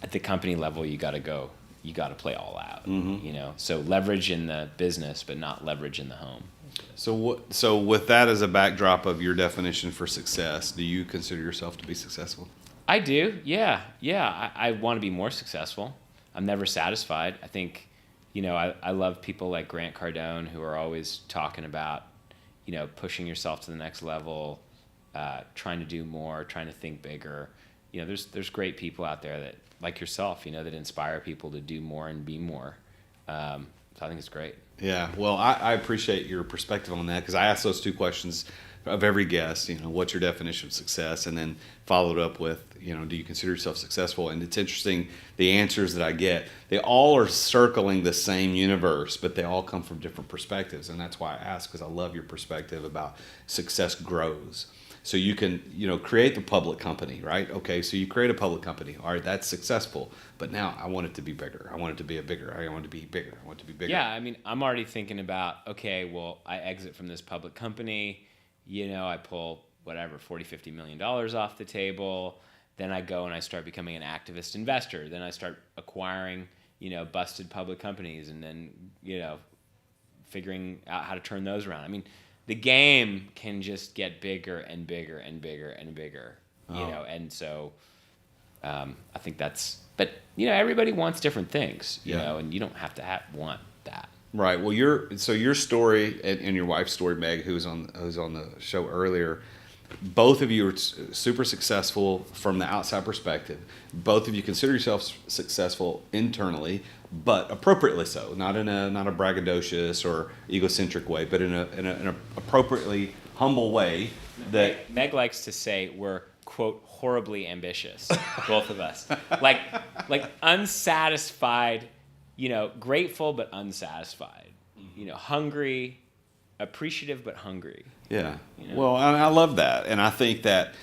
at the company level, you got to play all out.
Mm-hmm.
So leverage in the business, but not leverage in the home.
So with that as a backdrop of your definition for success, do you consider yourself to be successful?
I do. Yeah. I want to be more successful. I'm never satisfied. I think, I love people like Grant Cardone who are always talking about, pushing yourself to the next level, trying to do more, trying to think bigger. There's great people out there that, like yourself, that inspire people to do more and be more. So I think it's great.
Yeah, well, I appreciate your perspective on that, because I ask those two questions of every guest. What's your definition of success, and then followed up with, do you consider yourself successful? And it's interesting, the answers that I get, they all are circling the same universe, but they all come from different perspectives, and that's why I ask, because I love your perspective about success grows. So you can, create the public company, right? Okay, so you create a public company. All right, that's successful. But now I want it to be bigger. I want it to be bigger. I want it to be bigger. I want it to be bigger.
Yeah, I mean, I'm already thinking about, okay, well, I exit from this public company. I pull whatever, $40, $50 million off the table. Then I go and I start becoming an activist investor. Then I start acquiring, busted public companies, and then, figuring out how to turn those around. I mean, the game can just get bigger and bigger and bigger and bigger, and so I think that's, but, everybody wants different things, and you don't have to want that.
Right. Well, your story and your wife's story, Meg, who was on the show earlier, both of you are super successful from the outside perspective. Both of you consider yourselves successful internally, but appropriately so, not a braggadocious or egocentric way, but in an appropriately humble way. That
Meg likes to say we're, quote, horribly ambitious, both of us, like unsatisfied, grateful but unsatisfied, hungry, appreciative but hungry.
Yeah. Well, I love that. And I think that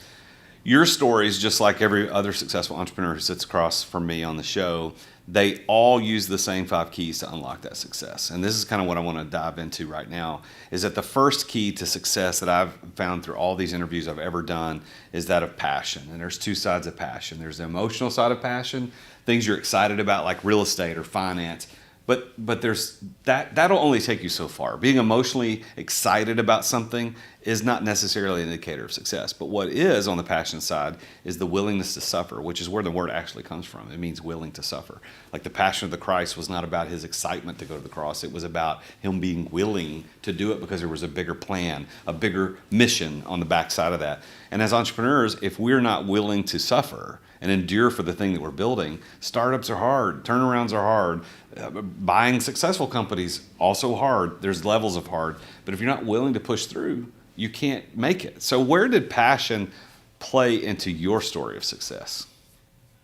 your stories, just like every other successful entrepreneur who sits across from me on the show, they all use the same 5 keys to unlock that success. And this is kind of what I want to dive into right now, is that the first key to success that I've found through all these interviews I've ever done is that of passion. And there's 2 sides of passion. There's the emotional side of passion, things you're excited about like real estate or finance. But there's that'll only take you so far. Being emotionally excited about something is not necessarily an indicator of success. But what is on the passion side is the willingness to suffer, which is where the word actually comes from. It means willing to suffer. Like the passion of the Christ was not about his excitement to go to the cross. It was about him being willing to do it because there was a bigger plan, a bigger mission on the backside of that. And as entrepreneurs, if we're not willing to suffer and endure for the thing that we're building, startups are hard, turnarounds are hard, buying successful companies also hard. There's levels of hard. But if you're not willing to push through, you can't make it. So where did passion play into your story of success?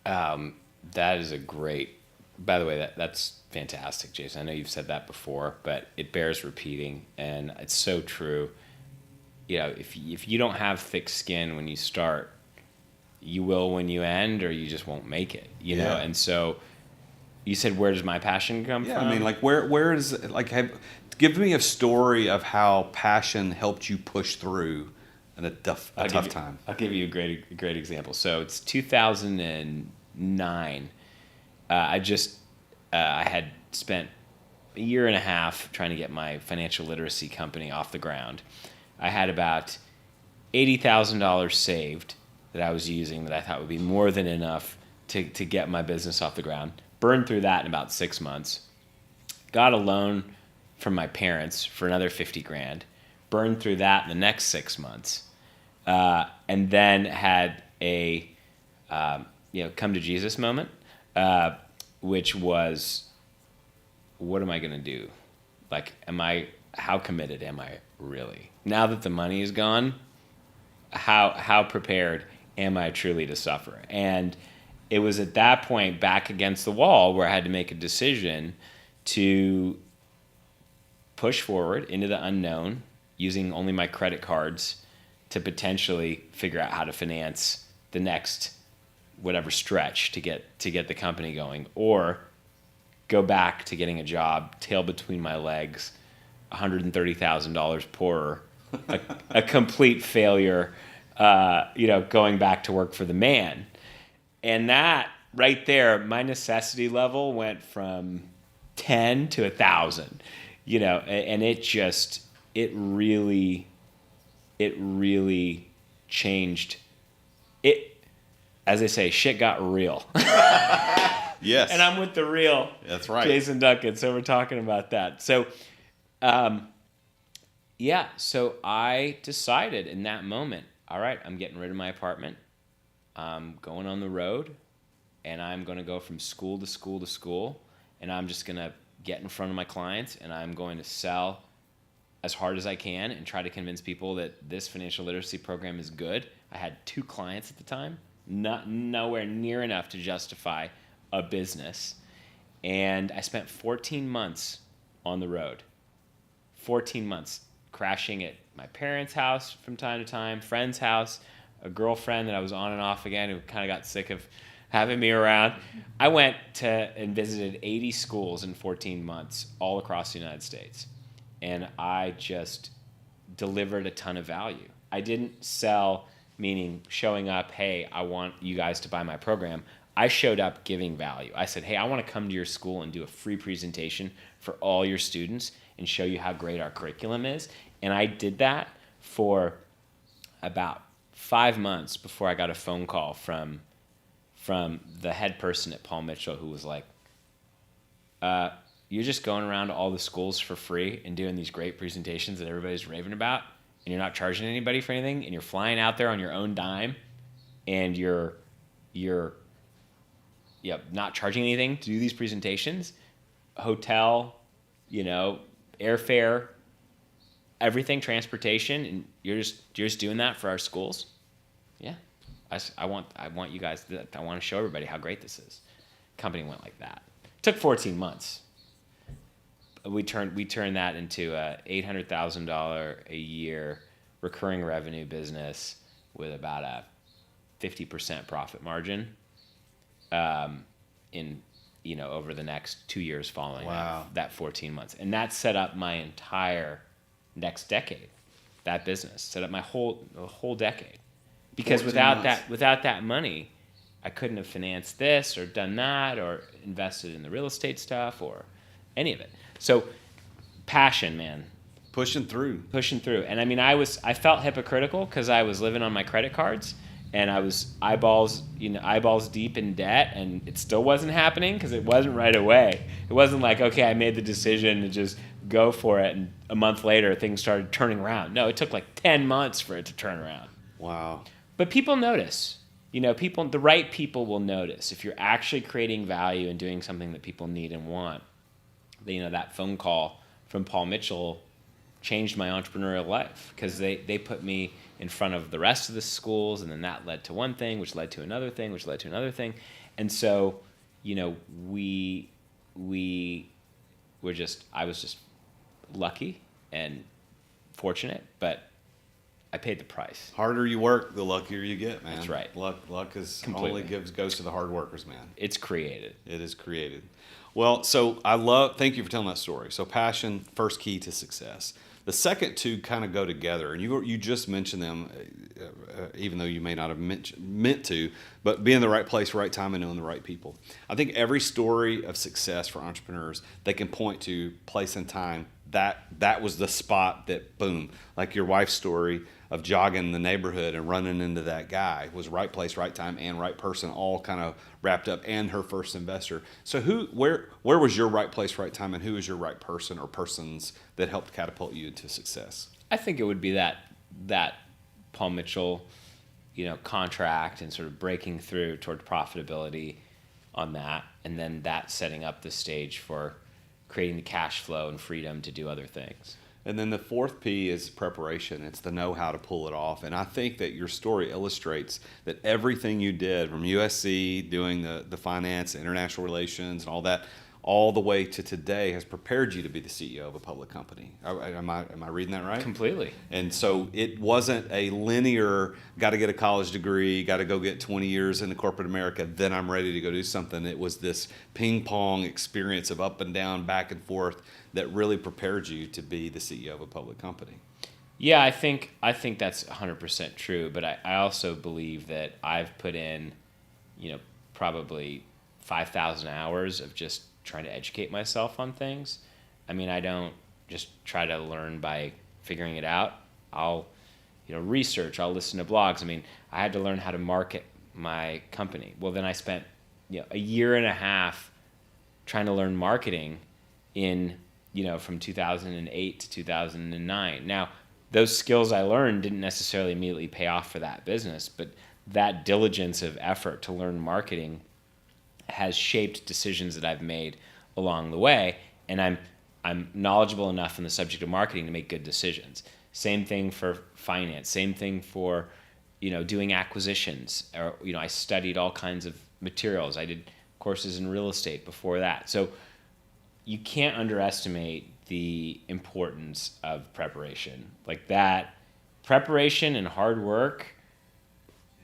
That is a great, by the way, that's fantastic, Jason. I know you've said that before, but it bears repeating, and it's so true. You know, if you don't have thick skin when you start, you will when you end, or you just won't make it, you know? And so you said, where does my passion come from?
I mean, like where is, like, give me a story of how passion helped you push through in a tough time.
I'll give you a great example. So it's 2009. I had spent a year and a half trying to get my financial literacy company off the ground. I had about $80,000 saved that I was using that I thought would be more than enough to get my business off the ground. Burned through that in about 6 months. Got a loan from my parents for another $50,000, burned through that in the next 6 months, and then had a come to Jesus moment, which was, what am I going to do? Like, how committed am I really? Now that the money is gone, how prepared am I truly to suffer? And it was at that point, back against the wall, where I had to make a decision to push forward into the unknown, using only my credit cards to potentially figure out how to finance the next whatever stretch to get the company going, or go back to getting a job, tail between my legs, $130,000 poorer, a complete failure, going back to work for the man. And that right there, my necessity level went from 10 to 1,000. And it really changed it. As they say, shit got real.
Yes.
And I'm with the real.
That's right.
Jason Duncan. So we're talking about that. So, so I decided in that moment, all right, I'm getting rid of my apartment. I'm going on the road, and I'm going to go from school to school to school, and I'm just going to get in front of my clients, and I'm going to sell as hard as I can and try to convince people that this financial literacy program is good. I had 2 clients at the time, nowhere near enough to justify a business. And I spent 14 months on the road. 14 months crashing at my parents' house from time to time, friend's house, a girlfriend that I was on and off again who kind of got sick of having me around. I went to and visited 80 schools in 14 months all across the United States. And I just delivered a ton of value. I didn't sell, meaning showing up, hey, I want you guys to buy my program. I showed up giving value. I said, hey, I want to come to your school and do a free presentation for all your students and show you how great our curriculum is. And I did that for about 5 months before I got a phone call from the head person at Paul Mitchell, who was like, you're just going around to all the schools for free and doing these great presentations that everybody's raving about, and you're not charging anybody for anything, and you're flying out there on your own dime, and you're not charging anything to do these presentations, hotel, airfare, everything, transportation, and you're just doing that for our schools. Yeah, I want you guys. I want to show everybody how great this is. Company went like that. It took 14 months. We turned that into a $800,000 a year recurring revenue business with about a 50% profit margin. Over the next 2 years following that 14 months, and that set up my entire next decade. That business set up my whole decade, because without that money, I couldn't have financed this or done that or invested in the real estate stuff or any of it. So, passion, man.
pushing through.
And I mean, I felt hypocritical because I was living on my credit cards, and I was eyeballs deep in debt, and it still wasn't happening because it wasn't right away. It wasn't like, okay, I made the decision to just go for it, and a month later things started turning around. No, it took like 10 months for it to turn around.
Wow.
But people notice. The right people will notice if you're actually creating value and doing something that people need and want. That phone call from Paul Mitchell changed my entrepreneurial life because they put me in front of the rest of the schools, and then that led to one thing, which led to another thing, which led to another thing. And so, I was just lucky and fortunate, but I paid the price.
Harder you work, the luckier you get, man.
That's right.
Luck is
Completely.
goes to the hard workers, man.
It's created.
It is created. Well, so thank you for telling that story. So passion, first key to success. The second two kind of go together, and you just mentioned them, even though you may not have meant to, but being in the right place, right time, and knowing the right people. I think every story of success for entrepreneurs, they can point to place and time. That was the spot that, boom, like your wife's story of jogging the neighborhood and running into that guy was right place, right time, and right person, all kind of wrapped up, and her first investor. So where was your right place, right time, and who is your right person or persons that helped catapult you into success?
I think it would be that Paul Mitchell, contract and sort of breaking through toward profitability on that, and then that setting up the stage for creating the cash flow and freedom to do other things.
And then the fourth P is preparation. It's the know-how to pull it off. And I think that your story illustrates that everything you did from USC, doing the finance, international relations, and all that, all the way to today has prepared you to be the CEO of a public company. Am I reading that right?
Completely.
And so it wasn't a linear, got to get a college degree, got to go get 20 years in corporate America, then I'm ready to go do something. It was this ping pong experience of up and down, back and forth that really prepared you to be the CEO of a public company.
Yeah, I think that's 100% true, but I also believe that I've put in, probably 5,000 hours of just trying to educate myself on things. I mean, I don't just try to learn by figuring it out. I'll, research, I'll listen to blogs. I mean, I had to learn how to market my company. Well, then I spent, a year and a half trying to learn marketing from 2008 to 2009. Now, those skills I learned didn't necessarily immediately pay off for that business, but that diligence of effort to learn marketing has shaped decisions that I've made along the way, and I'm knowledgeable enough in the subject of marketing to make good decisions. Same thing for finance, same thing for doing acquisitions, or I studied all kinds of materials. I did courses in real estate before that. So you can't underestimate the importance of preparation. Like that, preparation and hard work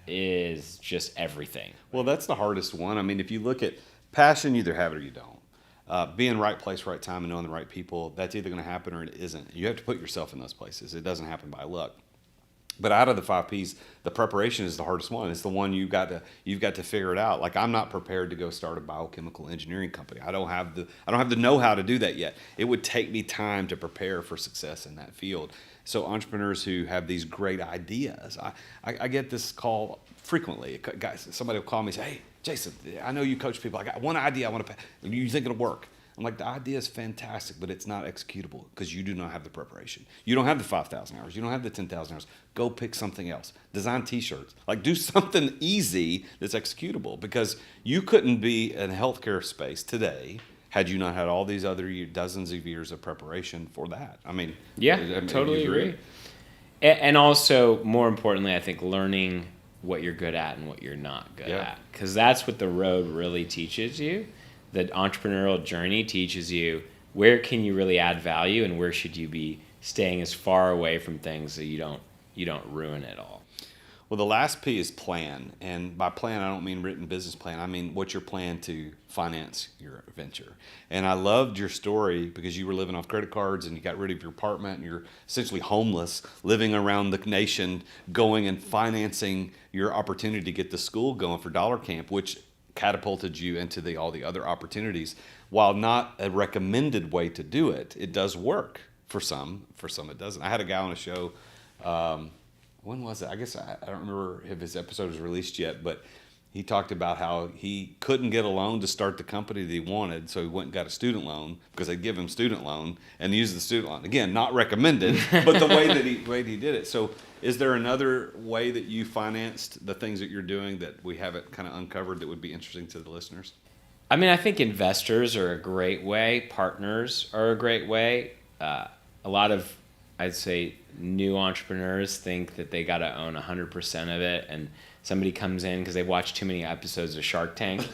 is just everything.
Well, that's the hardest one. I mean, if you look at passion, you either have it or you don't. Being right place, right time, and knowing the right people, that's either going to happen or it isn't. You have to put yourself in those places. It doesn't happen by luck. But out of the 5 Ps, the preparation is the hardest one. It's the one you've got to figure it out. Like, I'm not prepared to go start a biochemical engineering company. I don't have the know-how to do that yet. It would take me time to prepare for success in that field. So entrepreneurs who have these great ideas, I get this call frequently. Guys, somebody will call me and say, "Hey, Jason, I know you coach people. I got one idea I want to pay. You think it'll work?" I'm like, the idea is fantastic, but it's not executable because you do not have the preparation. You don't have the 5,000 hours. You don't have the 10,000 hours. Go pick something else. Design T-shirts. Like, do something easy that's executable, because you couldn't be in a healthcare space today had you not had all these other dozens of years of preparation for that. I mean,
yeah, totally agree. And also, more importantly, I think learning what you're good at and what you're not good at, because that's what the road really teaches you. The entrepreneurial journey teaches you where can you really add value and where should you be staying as far away from things that you don't ruin it all.
Well, the last P is plan. And by plan, I don't mean written business plan. I mean, what's your plan to finance your venture? And I loved your story because you were living off credit cards and you got rid of your apartment and you're essentially homeless, living around the nation, going and financing your opportunity to get the school going for Dollar Camp, which catapulted you into all the other opportunities. While not a recommended way to do it, it does work. For some it doesn't. I had a guy on a show. When was it? I guess I don't remember if his episode was released yet, but he talked about how he couldn't get a loan to start the company that he wanted, so he went and got a student loan because they'd give him student loan and used the student loan. Again, not recommended, but the way that he did it. So is there another way that you financed the things that you're doing that we haven't kind of uncovered that would be interesting to the listeners?
I mean, I think investors are a great way. Partners are a great way. A lot of, I'd say, new entrepreneurs think that they got to own 100% of it, and somebody comes in because they've watched too many episodes of Shark Tank,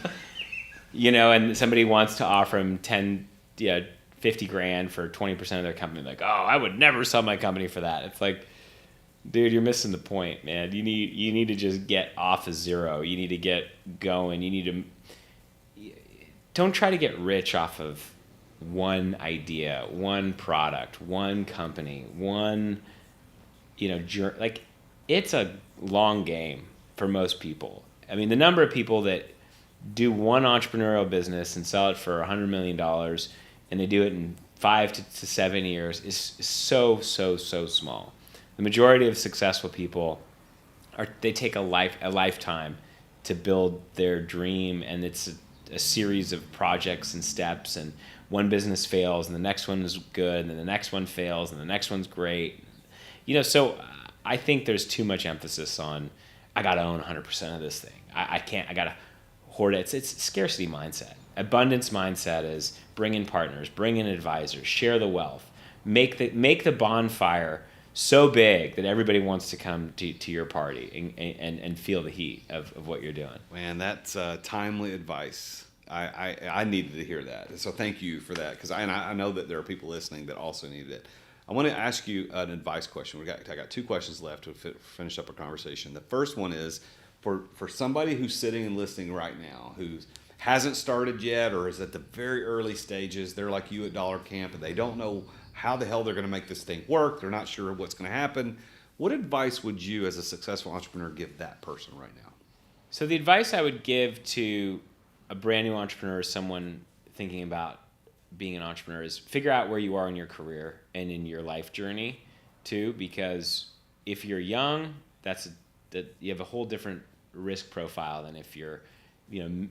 and somebody wants to offer them 50 grand for 20% of their company. Like, oh, I would never sell my company for that. It's like, dude, you're missing the point, man. You need to just get off of zero. You need to get going. Don't try to get rich off of one idea, one product, one company, it's a long game for most people. I mean, the number of people that do one entrepreneurial business and sell it for $100 million and they do it in 5 to 7 years is so small. The majority of successful people they take a lifetime to build their dream, and it's a series of projects and steps, and one business fails and the next one is good and then the next one fails and the next one's great. So I think there's too much emphasis on, I got to own 100% of this thing. I got to hoard it. It's scarcity mindset. Abundance mindset is bring in partners, bring in advisors, share the wealth, make the bonfire so big that everybody wants to come to your party and feel the heat of what you're doing.
Man, that's timely advice. I needed to hear that. So thank you for that, because I know that there are people listening that also need it. I want to ask you an advice question. I got 2 questions left to finish up our conversation. The first one is for somebody who's sitting and listening right now, who hasn't started yet or is at the very early stages. They're like you at Dollar Camp, and they don't know how the hell they're going to make this thing work. They're not sure what's going to happen. What advice would you, as a successful entrepreneur, give that person right now?
So the advice I would give to a brand new entrepreneur, someone thinking about being an entrepreneur, is figure out where you are in your career and in your life journey too, because if you're young, you have a whole different risk profile than if you're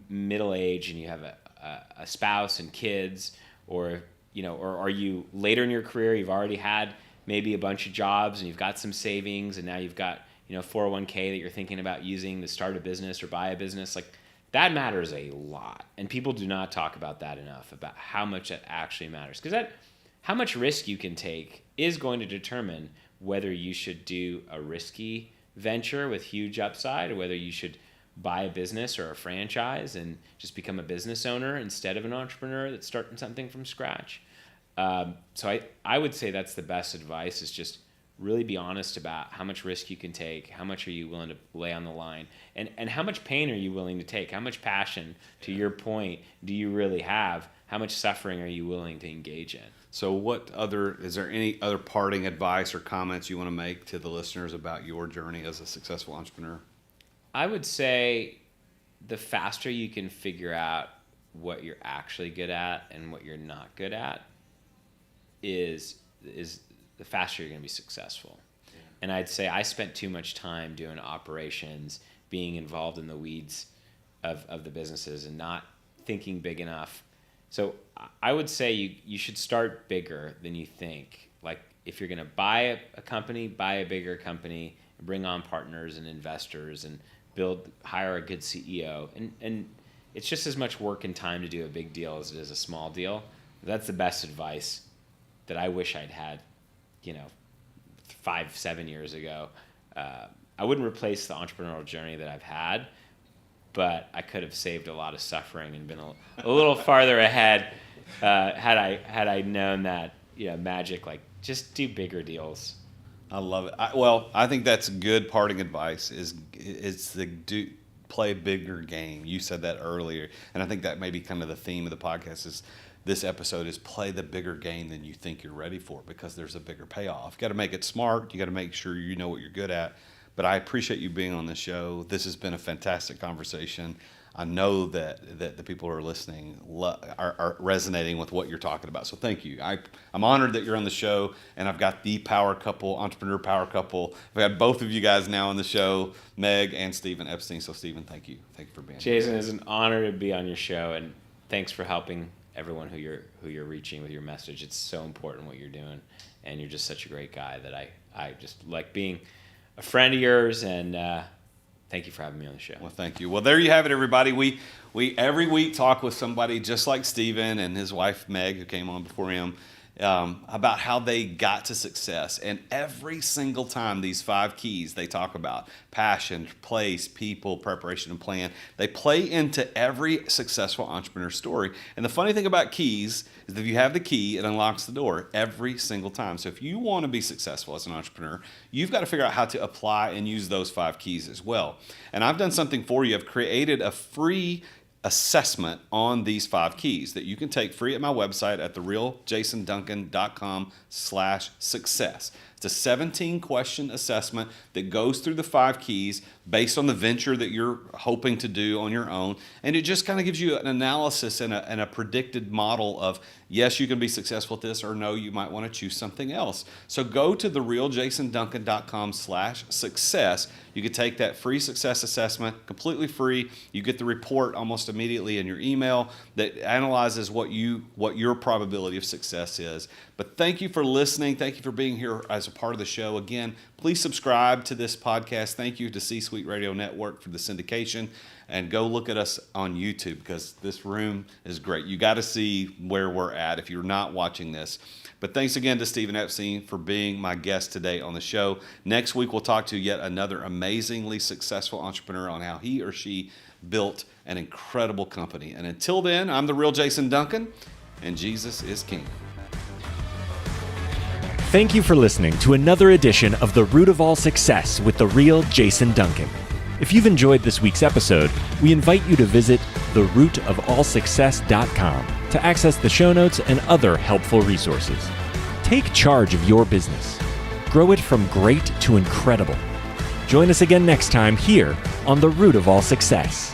middle age and you have a spouse and kids, or are you later in your career, you've already had maybe a bunch of jobs and you've got some savings and now you've got 401k that you're thinking about using to start a business or buy a business. Like, that matters a lot, and people do not talk about that enough, about how much that actually matters, because how much risk you can take is going to determine whether you should do a risky venture with huge upside, or whether you should buy a business or a franchise and just become a business owner instead of an entrepreneur that's starting something from scratch. So I would say that's the best advice, is just really be honest about how much risk you can take, how much are you willing to lay on the line, and how much pain are you willing to take, how much passion, to your point, do you really have, how much suffering are you willing to engage in.
So is there any other parting advice or comments you want to make to the listeners about your journey as a successful entrepreneur?
I would say the faster you can figure out what you're actually good at and what you're not good at is the faster you're going to be successful. Yeah. And I'd say I spent too much time doing operations, being involved in the weeds of the businesses and not thinking big enough. So I would say you should start bigger than you think. Like, if you're going to buy a company, buy a bigger company, and bring on partners and investors and hire a good CEO. And it's just as much work and time to do a big deal as it is a small deal. That's the best advice that I wish I'd had 5-7 years ago. I woun't replace the entrepreneurial journey that I've had, but I could have saved a lot of suffering and been a little farther ahead had I known that magic, like, just do bigger deals.
I love it. I think that's good parting advice. Play a bigger game. You said that earlier, and I think that may be kind of the theme of the podcast. Is this episode is play the bigger game than you think you're ready for, because there's a bigger payoff. You got to make it smart. You got to make sure you know what you're good at. But I appreciate you being on the show. This has been a fantastic conversation. I know that the people who are listening are resonating with what you're talking about. So thank you. I'm honored that you're on the show, and I've got the power couple, entrepreneur power couple. I've got both of you guys now on the show, Meg and Stephen Epstein. So Stephen, thank you. Thank you for being here.
Jason, it's an honor to be on your show, and thanks for helping everyone who you're reaching with your message. It's so important what you're doing, and you're just such a great guy that I just like being a friend of yours, and thank you for having me on the show.
Well, thank you. Well, there you have it, everybody. We every week talk with somebody just like Stephen and his wife Meg, who came on before him, about how they got to success. And every single time, these 5 keys they talk about: passion, place, people, preparation, and plan. They play into every successful entrepreneur story. And the funny thing about keys is that if you have the key, it unlocks the door every single time. So if you want to be successful as an entrepreneur, you've got to figure out how to apply and use those 5 keys as well. And I've done something for you. I've created a free assessment on these 5 keys that you can take free at my website at therealjasonduncan.com/success. It's a 17-question assessment that goes through the 5 keys based on the venture that you're hoping to do on your own. And it just kind of gives you an analysis and a predicted model of, yes, you can be successful at this, or no, you might want to choose something else. So go to therealjasonduncan.com/success. You can take that free success assessment, completely free. You get the report almost immediately in your email that analyzes what your probability of success is. But thank you for listening. Thank you for being here as a part of the show. Again, please subscribe to this podcast. Thank you to C-Suite Radio Network for the syndication. And go look at us on YouTube, because this room is great. You got to see where we're at if you're not watching this. But thanks again to Stephen Epstein for being my guest today on the show. Next week, we'll talk to yet another amazingly successful entrepreneur on how he or she built an incredible company. And until then, I'm the real Jason Duncan, and Jesus is King.
Thank you for listening to another edition of The Root of All Success with the real Jason Duncan. If you've enjoyed this week's episode, we invite you to visit therootofallsuccess.com to access the show notes and other helpful resources. Take charge of your business. Grow it from great to incredible. Join us again next time here on The Root of All Success.